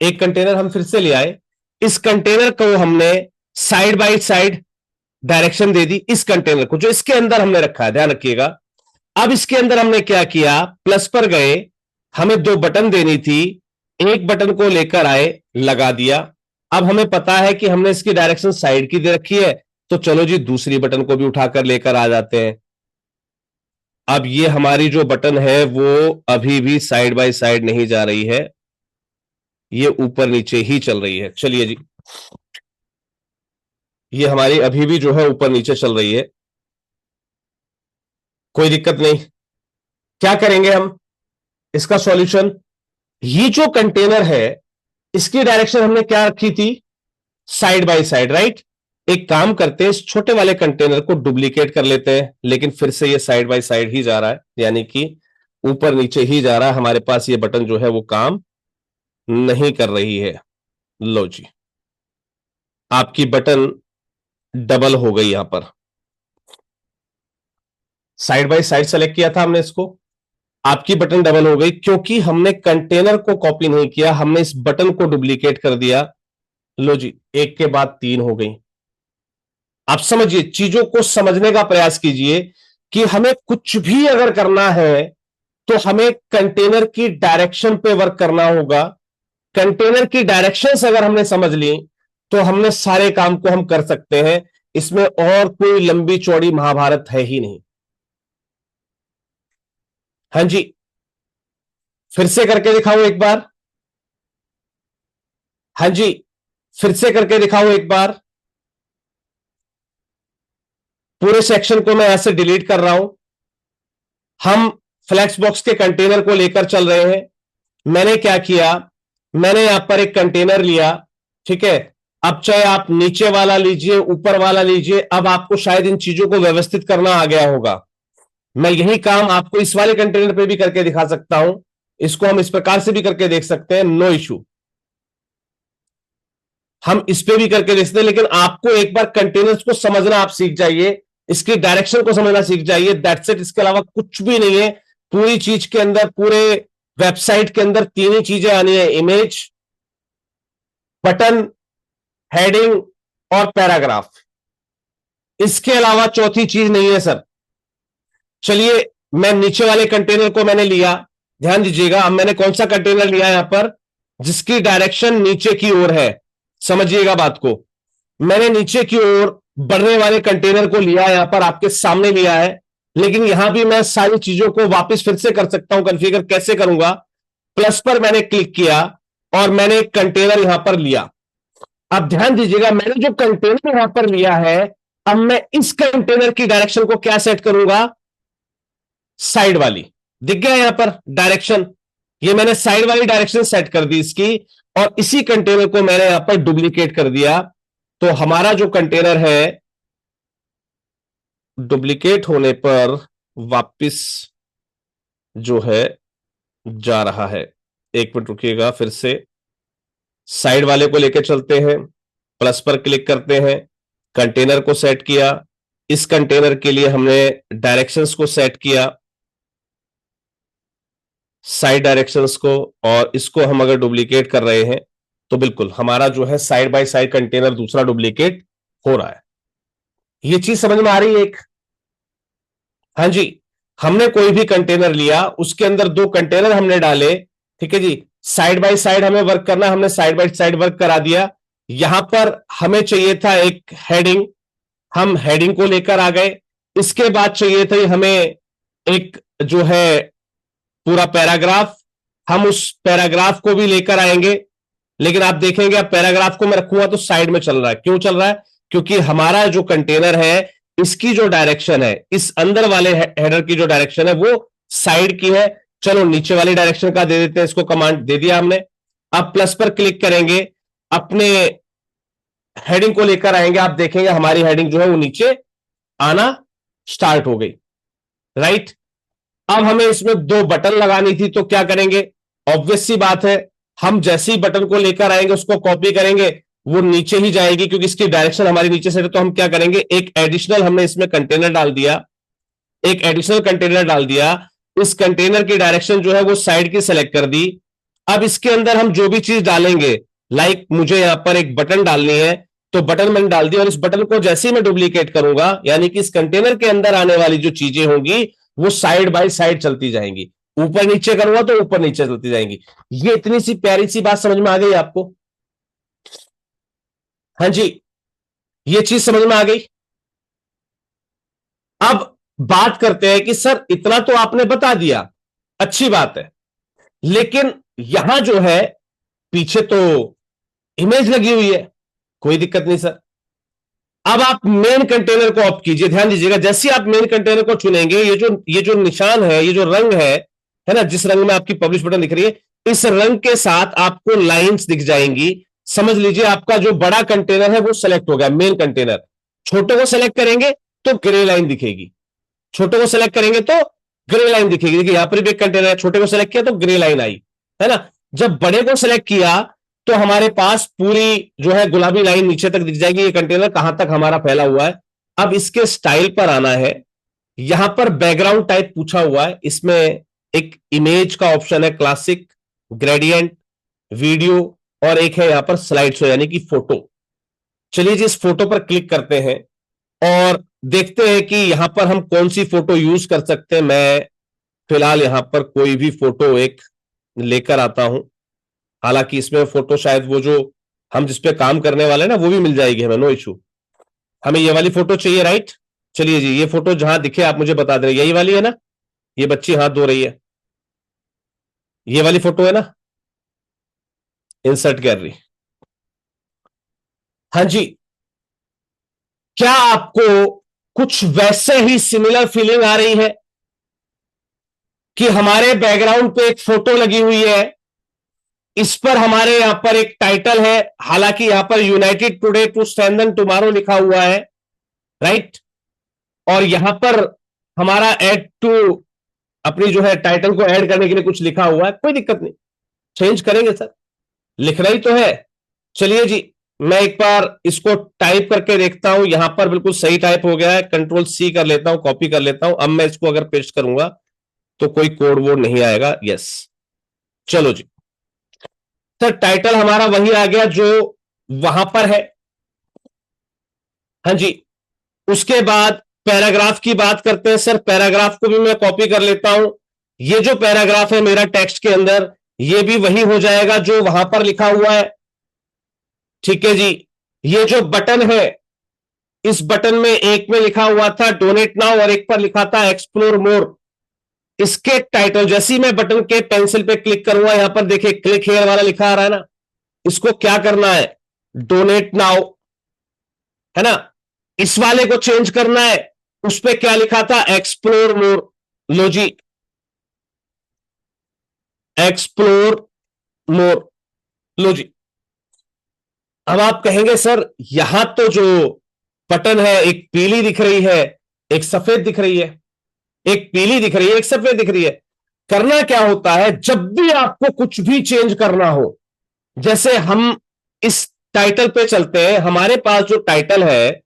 एक कंटेनर हम फिर से ले आए। इस कंटेनर को हमने साइड बाय साइड डायरेक्शन दे दी, इस कंटेनर को जो इसके अंदर हमने रखा है, ध्यान रखिएगा। अब इसके अंदर हमने क्या किया? प्लस पर गए, हमें दो बटन देनी थी, एक बटन को लेकर आए, लगा दिया। अब हमें पता है कि हमने इसकी डायरेक्शन साइड की दे रखी है, तो चलो जी दूसरी बटन को भी उठाकर लेकर आ जाते हैं। अब ये हमारी जो बटन है वो अभी भी साइड बाय साइड नहीं जा रही है, ये ऊपर नीचे ही चल रही है। चलिए जी, ये हमारी अभी भी जो है ऊपर नीचे चल रही है, कोई दिक्कत नहीं। क्या करेंगे हम इसका सॉल्यूशन? ये जो कंटेनर है, इसकी डायरेक्शन हमने क्या रखी थी? Side by side. राइट, एक काम करते हैं, इस छोटे वाले कंटेनर को डुप्लीकेट कर लेते हैं, लेकिन फिर से ये साइड बाय साइड ही जा रहा है, यानी कि ऊपर नीचे ही जा रहा है। हमारे पास ये बटन जो है वो काम नहीं कर रही है। लो जी, आपकी बटन डबल हो गई। यहां पर साइड बाय साइड सेलेक्ट किया था हमने इसको, आपकी बटन डबल हो गई क्योंकि हमने कंटेनर को कॉपी नहीं किया, हमने इस बटन को डुप्लीकेट कर दिया। लो जी, एक के बाद तीन हो गई। आप समझिए, चीजों को समझने का प्रयास कीजिए कि हमें कुछ भी अगर करना है तो हमें कंटेनर की डायरेक्शन पे वर्क करना होगा। कंटेनर की डायरेक्शंस अगर हमने समझ ली, तो हमने सारे काम को हम कर सकते हैं। इसमें और कोई लंबी चौड़ी महाभारत है ही नहीं। हाँ जी, फिर से करके दिखाओ एक बार। हाँ जी, फिर से करके दिखाओ एक बार। पूरे सेक्शन को मैं यहां से डिलीट कर रहा हूं। हम फ्लेक्स बॉक्स के कंटेनर को लेकर चल रहे हैं। मैंने क्या किया, मैंने यहां पर एक कंटेनर लिया, ठीक है। अब चाहे आप नीचे वाला लीजिए, ऊपर वाला लीजिए, अब आपको शायद इन चीजों को व्यवस्थित करना आ गया होगा। मैं यही काम आपको इस वाले कंटेनर पे भी करके दिखा सकता हूं। इसको हम इस प्रकार से भी करके देख सकते हैं, नो इशू। हम इस पे भी करके देख सकते हैं, लेकिन आपको एक बार कंटेनर्स को समझना आप सीख जाइए, इसकी डायरेक्शन को समझना सीख जाइए, दैट्स इट। इसके अलावा कुछ भी नहीं है। पूरी चीज के अंदर, पूरे वेबसाइट के अंदर तीन ही चीजें आनी है, इमेज, बटन, हेडिंग और पैराग्राफ। इसके अलावा चौथी चीज नहीं है सर। चलिए, मैं नीचे वाले कंटेनर को मैंने लिया, ध्यान दीजिएगा। अब मैंने कौन सा कंटेनर लिया यहां पर, जिसकी डायरेक्शन नीचे की ओर है। समझिएगा बात को। मैंने नीचे की ओर बढ़ने वाले कंटेनर को लिया, यहां पर आपके सामने लिया है। लेकिन यहां भी मैं सारी चीजों को वापस फिर से कर सकता हूं। कॉन्फ़िगर कैसे करूंगा, प्लस पर मैंने क्लिक किया और मैंने एक कंटेनर यहां पर लिया। अब ध्यान दीजिएगा, मैंने जो कंटेनर यहां पर लिया है, अब मैं इस कंटेनर की डायरेक्शन को क्या सेट करूंगा, साइड वाली। दिख गया यहां पर डायरेक्शन, ये मैंने साइड वाली डायरेक्शन सेट कर दी इसकी, और इसी कंटेनर को मैंने यहां पर डुप्लीकेट कर दिया। तो हमारा जो कंटेनर है, डुप्लीकेट होने पर वापस जो है जा रहा है। एक मिनट रुकिएगा, फिर से साइड वाले को लेकर चलते हैं। प्लस पर क्लिक करते हैं, कंटेनर को सेट किया। इस कंटेनर के लिए हमने डायरेक्शंस को सेट किया, साइड डायरेक्शंस को, और इसको हम अगर डुप्लीकेट कर रहे हैं तो बिल्कुल हमारा जो है साइड बाय साइड कंटेनर दूसरा डुप्लीकेट हो रहा है। ये चीज समझ में आ रही है एक? हाँ जी। हमने कोई भी कंटेनर लिया, उसके अंदर दो कंटेनर हमने डाले, ठीक है जी। साइड बाय साइड हमें वर्क करना, हमने साइड बाय साइड वर्क करा दिया। यहां पर हमें चाहिए था एक हेडिंग, हम हेडिंग को लेकर आ गए। इसके बाद चाहिए था हमें एक जो है पूरा पैराग्राफ, हम उस पैराग्राफ को भी लेकर आएंगे। लेकिन आप देखेंगे, अब पैराग्राफ को मैं रखूंगा तो साइड में चल रहा है। क्यों चल रहा है? क्योंकि हमारा जो कंटेनर है, इसकी जो डायरेक्शन है, इस अंदर वाले हेडर की जो डायरेक्शन है वो साइड की है। चलो नीचे वाली डायरेक्शन का दे देते हैं, इसको कमांड दे दिया हमने। अब प्लस पर क्लिक करेंगे, अपने हेडिंग को लेकर आएंगे, आप देखेंगे हमारी हेडिंग जो है वो नीचे आना स्टार्ट हो गई, राइट। अब हमें इसमें दो बटन लगानी थी, तो क्या करेंगे? ऑब्वियस सी बात है, हम जैसे ही बटन को लेकर आएंगे, उसको कॉपी करेंगे, वो नीचे ही जाएगी, क्योंकि इसकी डायरेक्शन हमारी नीचे से है। तो हम क्या करेंगे, एक एडिशनल हमने इसमें कंटेनर डाल दिया, एक एडिशनल कंटेनर डाल दिया। इस कंटेनर की डायरेक्शन जो है वो साइड की सेलेक्ट कर दी। अब इसके अंदर हम जो भी चीज डालेंगे, लाइक मुझे यहां पर एक बटन डालनी है, तो बटन मैंने डाल दी, और इस बटन को जैसे ही मैं डुप्लीकेट करूंगा, यानी कि इस कंटेनर के अंदर आने वाली जो चीजें होंगी वो साइड बाय साइड चलती जाएंगी। ऊपर नीचे करूंगा तो ऊपर नीचे चलती जाएंगी। ये इतनी सी प्यारी सी बात समझ में आ गई आपको? हाँ जी, ये चीज समझ में आ गई। अब बात करते हैं कि सर इतना तो आपने बता दिया, अच्छी बात है, लेकिन यहां जो है पीछे तो इमेज लगी हुई है। कोई दिक्कत नहीं सर। अब आप मेन कंटेनर को ऑफ कीजिए, ध्यान दीजिएगा। जैसे आप मेन कंटेनर को चुनेंगे, ये जो निशान है, ये जो रंग है ना, जिस रंग में आपकी पब्लिश बटन दिख रही है, इस रंग के साथ आपको लाइंस दिख जाएंगी। समझ लीजिए आपका जो बड़ा कंटेनर है वो सेलेक्ट हो गया, मेन कंटेनर। छोटे को सेलेक्ट करेंगे तो ग्रे लाइन दिखेगी, छोटे को सेलेक्ट करेंगे तो ग्रे लाइन दिखेगी। देखिए यहां पर भी एक कंटेनर है, छोटे को सेलेक्ट किया तो ग्रे लाइन आई, है ना। जब बड़े को सेलेक्ट किया तो हमारे पास पूरी जो है गुलाबी लाइन नीचे तक दिख जाएगी, ये कंटेनर कहां तक हमारा फैला हुआ है। अब इसके स्टाइल पर आना है। यहां पर बैकग्राउंड टाइप पूछा हुआ है, इसमें एक इमेज का ऑप्शन है, क्लासिक, ग्रेडियंट, वीडियो, और एक है यहां पर स्लाइड शो यानी कि फोटो। चलिए जी, इस फोटो पर क्लिक करते हैं और देखते हैं कि यहां पर हम कौन सी फोटो यूज कर सकते हैं। मैं फिलहाल यहां पर कोई भी फोटो एक लेकर आता हूं। हालांकि इसमें फोटो शायद वो जो हम जिस पे काम करने वाले हैं ना, वो भी मिल जाएगी हमें, नो इशू। हमें ये वाली फोटो चाहिए, राइट। चलिए जी, ये फोटो जहां दिखे आप मुझे बता दें, यही वाली है ना? ये बच्ची हाथ धो रही है, ये वाली फोटो है ना? Insert gallery. हाँ जी। क्या आपको कुछ वैसे ही सिमिलर फीलिंग आ रही है कि हमारे बैकग्राउंड पे एक फोटो लगी हुई है, इस पर हमारे यहां पर एक टाइटल है, हालांकि यहां पर united today to strengthen tomorrow लिखा हुआ है, राइट। और यहां पर हमारा ऐड टू, अपनी जो है टाइटल को ऐड करने के लिए कुछ लिखा हुआ है, कोई दिक्कत नहीं, चेंज करेंगे सर, लिखना ही तो है। चलिए जी, मैं एक बार इसको टाइप करके देखता हूं, यहां पर बिल्कुल सही टाइप हो गया है, कंट्रोल सी कर लेता हूं, कॉपी कर लेता हूं। अब मैं इसको अगर पेस्ट करूंगा तो कोई कोड वोड नहीं आएगा, यस। चलो जी सर, टाइटल हमारा वही आ गया जो वहां पर है, हाँ जी। उसके बाद पैराग्राफ की बात करते हैं सर, पैराग्राफ को भी मैं कॉपी कर लेता हूं। ये जो पैराग्राफ है मेरा टेक्स्ट के अंदर, ये भी वही हो जाएगा जो वहां पर लिखा हुआ है, ठीक है जी। ये जो बटन है, इस बटन में एक में लिखा हुआ था डोनेट नाउ और एक पर लिखा था एक्सप्लोर मोर। इसके टाइटल, जैसे ही मैं बटन के पेंसिल पे क्लिक करूंगा, यहां पर देखिए क्लिक हेयर वाला लिखा आ रहा है ना, इसको क्या करना है, डोनेट नाउ, है ना। इस वाले को चेंज करना है, उस पे क्या लिखा था, एक्सप्लोर मोर। लो जी, एक्सप्लोर मोर, लो जी। अब आप कहेंगे सर यहां तो जो बटन है, एक पीली दिख रही है, एक सफेद दिख रही है, एक पीली दिख रही है, एक सफेद दिख रही है। करना क्या होता है, जब भी आपको कुछ भी चेंज करना हो, जैसे हम इस टाइटल पे चलते हैं, हमारे पास जो टाइटल है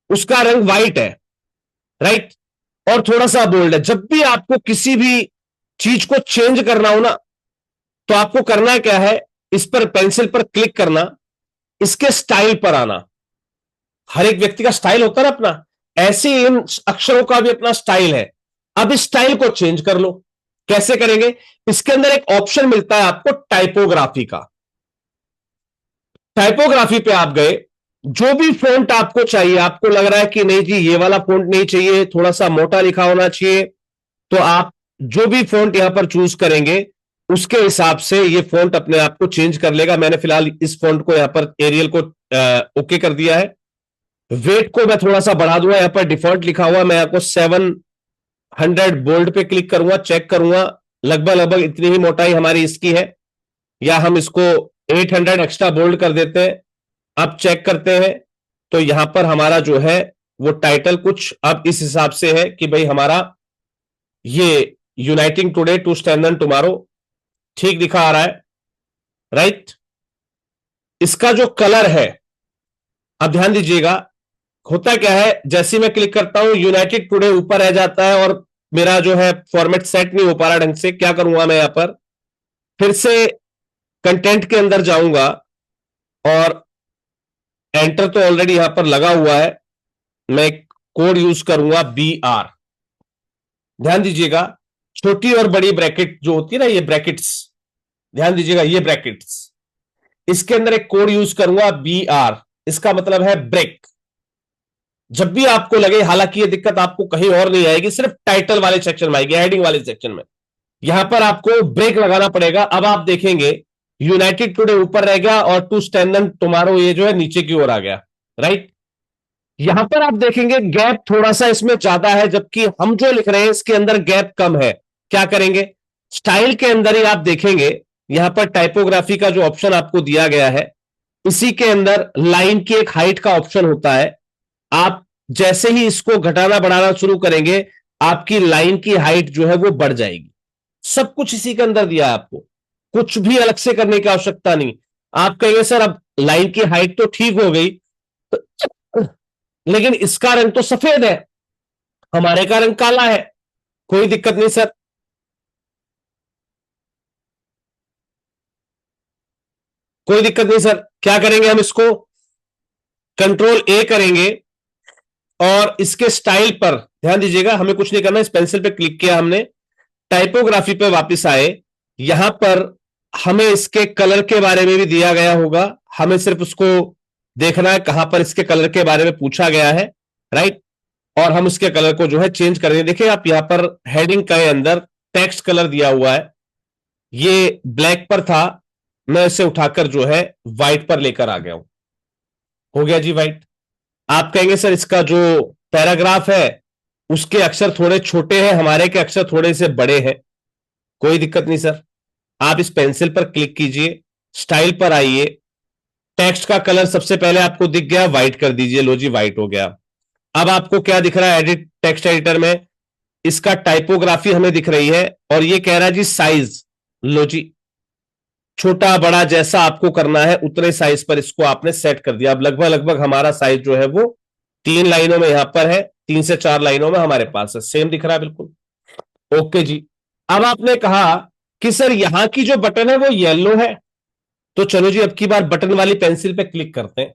उसका रंग व्हाइट है, राइट, और थोड़ा सा बोल्ड है। जब भी आपको किसी भी चीज को चेंज करना हो ना, तो आपको करना क्या है, इस पर पेंसिल पर क्लिक करना, इसके स्टाइल पर आना। हर एक व्यक्ति का स्टाइल होता है ना अपना, ऐसे इन अक्षरों का भी अपना स्टाइल है। अब इस स्टाइल को चेंज कर लो। कैसे करेंगे, इसके अंदर एक ऑप्शन मिलता है आपको टाइपोग्राफी का। टाइपोग्राफी पे आप गए, जो भी फॉन्ट आपको चाहिए, आपको लग रहा है कि नहीं जी ये वाला फॉन्ट नहीं चाहिए, थोड़ा सा मोटा लिखा होना चाहिए, तो आप जो भी फॉन्ट यहां पर चूज करेंगे उसके हिसाब से ये फॉन्ट अपने आप को चेंज कर लेगा। मैंने फिलहाल इस फॉन्ट को यहां पर एरियल को ओके कर दिया है। वेट को मैं थोड़ा सा बढ़ा दूंगा, यहां पर डिफॉल्ट लिखा हुआ, मैं आपको 700 बोल्ड पे क्लिक करूंगा, चेक करूंगा, लगभग लगभग इतनी ही मोटाई हमारी इसकी है, या हम इसको 800 एक्स्ट्रा बोल्ड कर देते हैं। अब चेक करते हैं, तो यहां पर हमारा जो है वो टाइटल कुछ अब इस हिसाब से है कि भाई हमारा ये uniting today to strengthen tomorrow ठीक दिखा आ रहा है, राइट। इसका जो कलर है, अब ध्यान दीजिएगा, होता क्या है, जैसे मैं क्लिक करता हूं यूनाइटेड टुडे ऊपर रह जाता है और मेरा जो है फॉर्मेट सेट नहीं हो पा रहा ढंग से। क्या करूंगा मैं, यहां पर फिर से कंटेंट के अंदर जाऊंगा और एंटर तो ऑलरेडी यहां पर लगा हुआ है, मैं कोड यूज करूंगा BR। ध्यान दीजिएगा, छोटी और बड़ी ब्रैकेट जो होती है ना, ये ब्रैकेट्स, ध्यान दीजिएगा ये ब्रैकेट्स, इसके अंदर एक कोड यूज करूंगा BR, इसका मतलब है ब्रेक। जब भी आपको लगे, हालांकि ये दिक्कत आपको कहीं और नहीं आएगी, सिर्फ टाइटल वाले सेक्शन में आएगी, हेडिंग वाले सेक्शन में, यहां पर आपको ब्रेक लगाना पड़ेगा। अब आप देखेंगे यूनाइटेड टुडे ऊपर रह गया और टू स्ट्रेंथन टुमारो ये जो है नीचे की ओर आ गया, राइट। यहां पर आप देखेंगे गैप थोड़ा सा इसमें ज्यादा है, जबकि हम जो लिख रहे हैं इसके अंदर गैप कम है। क्या करेंगे, स्टाइल के अंदर ही आप देखेंगे, यहां पर टाइपोग्राफी का जो ऑप्शन आपको दिया गया है, इसी के अंदर लाइन की एक हाइट का ऑप्शन होता है। आप जैसे ही इसको घटाना बढ़ाना शुरू करेंगे, आपकी लाइन की हाइट जो है वो बढ़ जाएगी। सब कुछ इसी के अंदर दिया है आपको, कुछ भी अलग से करने की आवश्यकता नहीं। आप कहेंगे सर अब लाइन की हाइट तो ठीक हो गई, तो लेकिन इसका रंग तो सफेद है, हमारे का रंग काला है। कोई दिक्कत नहीं सर, कोई दिक्कत नहीं सर। क्या करेंगे हम, इसको कंट्रोल A करेंगे और इसके स्टाइल पर ध्यान दीजिएगा, हमें कुछ नहीं करना, इस पेंसिल पे क्लिक किया हमने, टाइपोग्राफी पे वापस आए, यहां पर हमें इसके कलर के बारे में भी दिया गया होगा, हमें सिर्फ उसको देखना है कहां पर इसके कलर के बारे में पूछा गया है, राइट। और हम उसके कलर को जो है चेंज कर देंगे। देखिए आप यहां पर हेडिंग के अंदर टेक्स्ट कलर दिया हुआ है, ये ब्लैक पर था, मैं इसे उठाकर जो है व्हाइट पर लेकर आ गया हूं, हो गया जी व्हाइट। आप कहेंगे सर इसका जो पैराग्राफ है उसके अक्षर थोड़े छोटे हैं, हमारे के अक्षर थोड़े से बड़े हैं, कोई दिक्कत नहीं सर। आप इस पेंसिल पर क्लिक कीजिए, स्टाइल पर आइए, टेक्स्ट का कलर सबसे पहले आपको दिख गया, व्हाइट कर दीजिए, लो जी व्हाइट हो गया। अब आपको क्या दिख रहा है एडिट टेक्स्ट एडिटर में, इसका टाइपोग्राफी हमें दिख रही है और ये कह रहा है जी साइज, लो जी छोटा बड़ा जैसा आपको करना है उतने साइज पर इसको आपने सेट कर दिया। अब लगभग लगभग हमारा साइज जो है वो 3 लाइनों में यहां पर है, 3 से 4 लाइनों में हमारे पास है, सेम दिख रहा है बिल्कुल। ओके जी। अब आपने कहा कि सर यहां की जो बटन है वो येलो है, तो चलो जी अब की बार बटन वाली पेंसिल पे क्लिक करते हैं।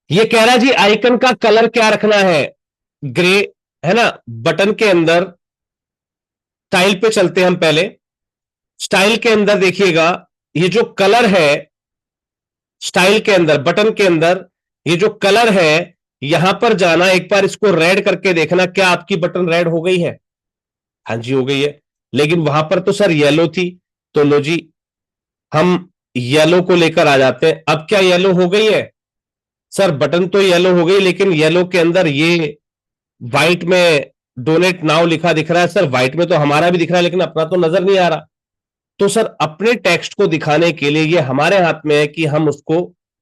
ये कह रहा है जी आइकन का कलर क्या रखना है, ग्रे, है ना। बटन के अंदर स्टाइल पे चलते हैं हम पहले। स्टाइल के अंदर देखिएगा ये जो कलर है, स्टाइल के अंदर बटन के अंदर ये जो कलर है, यहां पर जाना, एक बार इसको रेड करके देखना, क्या आपकी बटन रेड हो गई है? हाँ जी हो गई है, लेकिन वहां पर तो सर येलो थी। तो लो जी हम येलो को लेकर आ जाते हैं। अब क्या येलो हो गई है? सर बटन तो येलो हो गई, लेकिन येलो के अंदर ये व्हाइट में डोनेट नाउ लिखा दिख रहा है। सर व्हाइट में तो हमारा भी दिख रहा है, लेकिन अपना तो नजर नहीं आ रहा। तो सर अपने टेक्स्ट को दिखाने के लिए ये हमारे हाथ में है कि हम उसको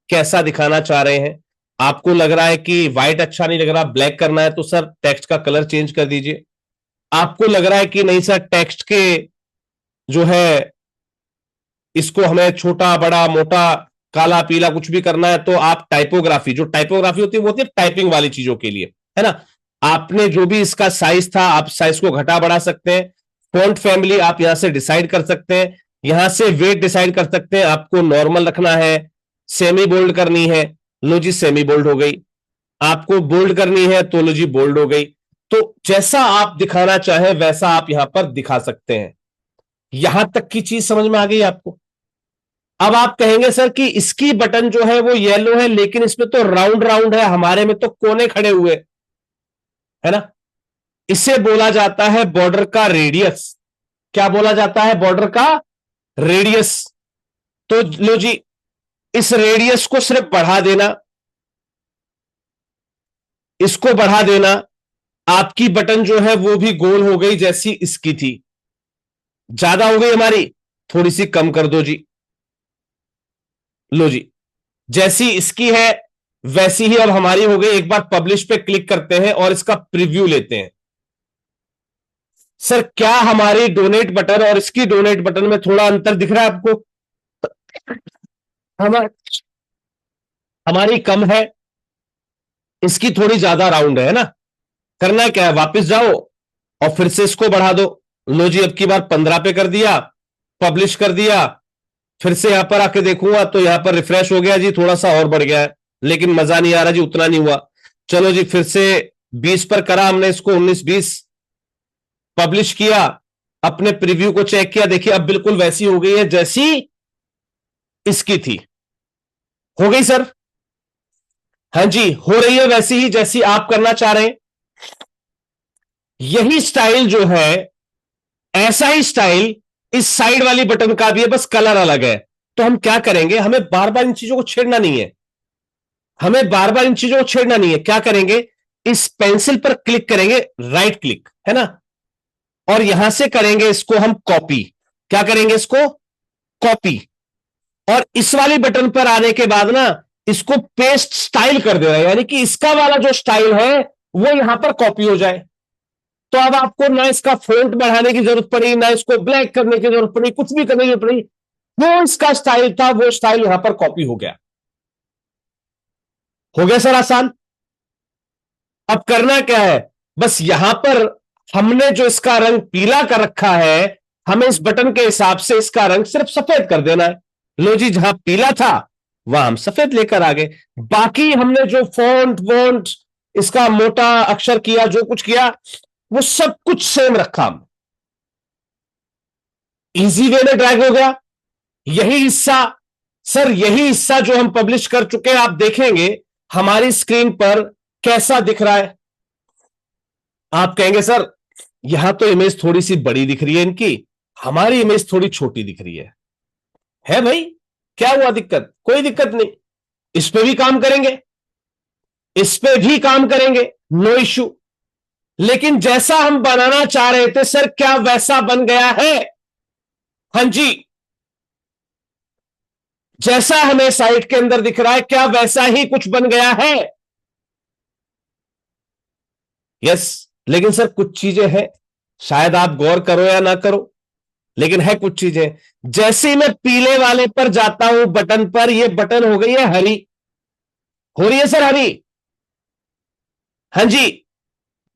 कैसा दिखाना चाह रहे हैं। आपको लग रहा है कि व्हाइट अच्छा नहीं लग रहा, ब्लैक करना है, तो सर टेक्स्ट का कलर चेंज कर दीजिए। आपको लग रहा है कि नहीं सर टेक्स्ट के जो है इसको हमें छोटा बड़ा मोटा काला पीला कुछ भी करना है, तो आप टाइपोग्राफी, जो टाइपोग्राफी होती है वो होती है टाइपिंग वाली चीजों के लिए, है ना। आपने जो भी इसका साइज था आप साइज को घटा बढ़ा सकते हैं। फॉन्ट फैमिली आप यहां से डिसाइड कर सकते हैं, यहां से वेट डिसाइड कर सकते हैं, आपको नॉर्मल रखना है, सेमी बोल्ड करनी है, लो जी सेमी बोल्ड हो गई। आपको बोल्ड करनी है तो लो जी बोल्ड हो गई। तो जैसा आप दिखाना चाहें वैसा आप यहां पर दिखा सकते हैं। यहां तक की चीज समझ में आ गई आपको? अब आप कहेंगे सर कि इसकी बटन जो है वो येलो है, लेकिन इसमें तो राउंड राउंड है, हमारे में तो कोने खड़े हुए, है ना। इसे बोला जाता है बॉर्डर का रेडियस। क्या बोला जाता है? बॉर्डर का रेडियस। तो लो जी इस रेडियस को सिर्फ बढ़ा देना, इसको बढ़ा देना, आपकी बटन जो है वो भी गोल हो गई जैसी इसकी थी। ज्यादा हो गई हमारी, थोड़ी सी कम कर दो जी, लो जी जैसी इसकी है वैसी ही अब हमारी हो गई। एक बार पब्लिश पे क्लिक करते हैं और इसका प्रीव्यू लेते हैं। सर क्या हमारी डोनेट बटन और इसकी डोनेट बटन में थोड़ा अंतर दिख रहा है आपको? हमारी हमारी कम है, इसकी थोड़ी ज्यादा राउंड है ना। करना क्या है, वापस जाओ और फिर से इसको बढ़ा दो। लो जी अब की बार 15 पे कर दिया, पब्लिश कर दिया, फिर से यहां पर आके देखूंगा तो यहां पर रिफ्रेश हो गया जी, थोड़ा सा और बढ़ गया है, लेकिन मजा नहीं आ रहा जी, उतना नहीं हुआ। चलो जी फिर से 20 पर करा हमने इसको, 19 20 पब्लिश किया, अपने प्रीव्यू को चेक किया, देखिए अब बिल्कुल वैसी हो गई है जैसी इसकी थी। हो गई सर? हाँ जी हो रही है वैसी ही जैसी आप करना चाह रहे हैं। यही स्टाइल जो है, ऐसा ही स्टाइल इस साइड वाली बटन का भी है, बस कलर अलग है। तो हम क्या करेंगे, हमें बार बार इन चीजों को छेड़ना नहीं है, हमें बार बार इन चीजों को छेड़ना नहीं है। क्या करेंगे, इस पेंसिल पर क्लिक करेंगे, राइट क्लिक है ना, और यहां से करेंगे इसको हम कॉपी। क्या करेंगे, इसको कॉपी। और इस वाली बटन पर आने के बाद ना इसको पेस्ट स्टाइल कर देना, यानी कि इसका वाला जो स्टाइल है वो यहां पर कॉपी हो जाए। तो अब आपको ना इसका फॉन्ट बढ़ाने की जरूरत पड़ी, ना इसको ब्लैक करने की जरूरत पड़ी, कुछ भी करने की जरूरत पड़ी, वो इसका स्टाइल था वो स्टाइल यहां पर कॉपी हो गया। हो गया सर आसान? अब करना क्या है, बस यहां पर हमने जो इसका रंग पीला कर रखा है, हमें इस बटन के हिसाब से इसका रंग सिर्फ सफेद कर देना है। लो जी जहां पीला था वहां हम सफेद लेकर आ गए। बाकी हमने जो फॉन्ट वॉन्ट इसका मोटा अक्षर किया, जो कुछ किया, वो सब कुछ सेम रखा हमने। इजी वे में ड्रैग हो गया। यही हिस्सा, सर यही हिस्सा जो हम पब्लिश कर चुके हैं, आप देखेंगे हमारी स्क्रीन पर कैसा दिख रहा है। आप कहेंगे सर यहां तो इमेज थोड़ी सी बड़ी दिख रही है इनकी, हमारी इमेज थोड़ी छोटी दिख रही है भाई, क्या हुआ दिक्कत? कोई दिक्कत नहीं, इस पे भी काम करेंगे। इस पे भी काम करेंगे, नो इश्यू। लेकिन जैसा हम बनाना चाह रहे थे सर, क्या वैसा बन गया है? हां जी, जैसा हमें साइट के अंदर दिख रहा है, क्या वैसा ही कुछ बन गया है? यस। लेकिन सर कुछ चीजें हैं, शायद आप गौर करो या ना करो, लेकिन है कुछ चीजें। जैसे ही मैं पीले वाले पर जाता हूं बटन पर, यह बटन हो गई है हरी। हो रही है सर हरी? हां जी।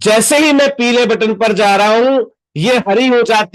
जैसे ही मैं पीले बटन पर जा रहा हूं, यह हरी हो जाती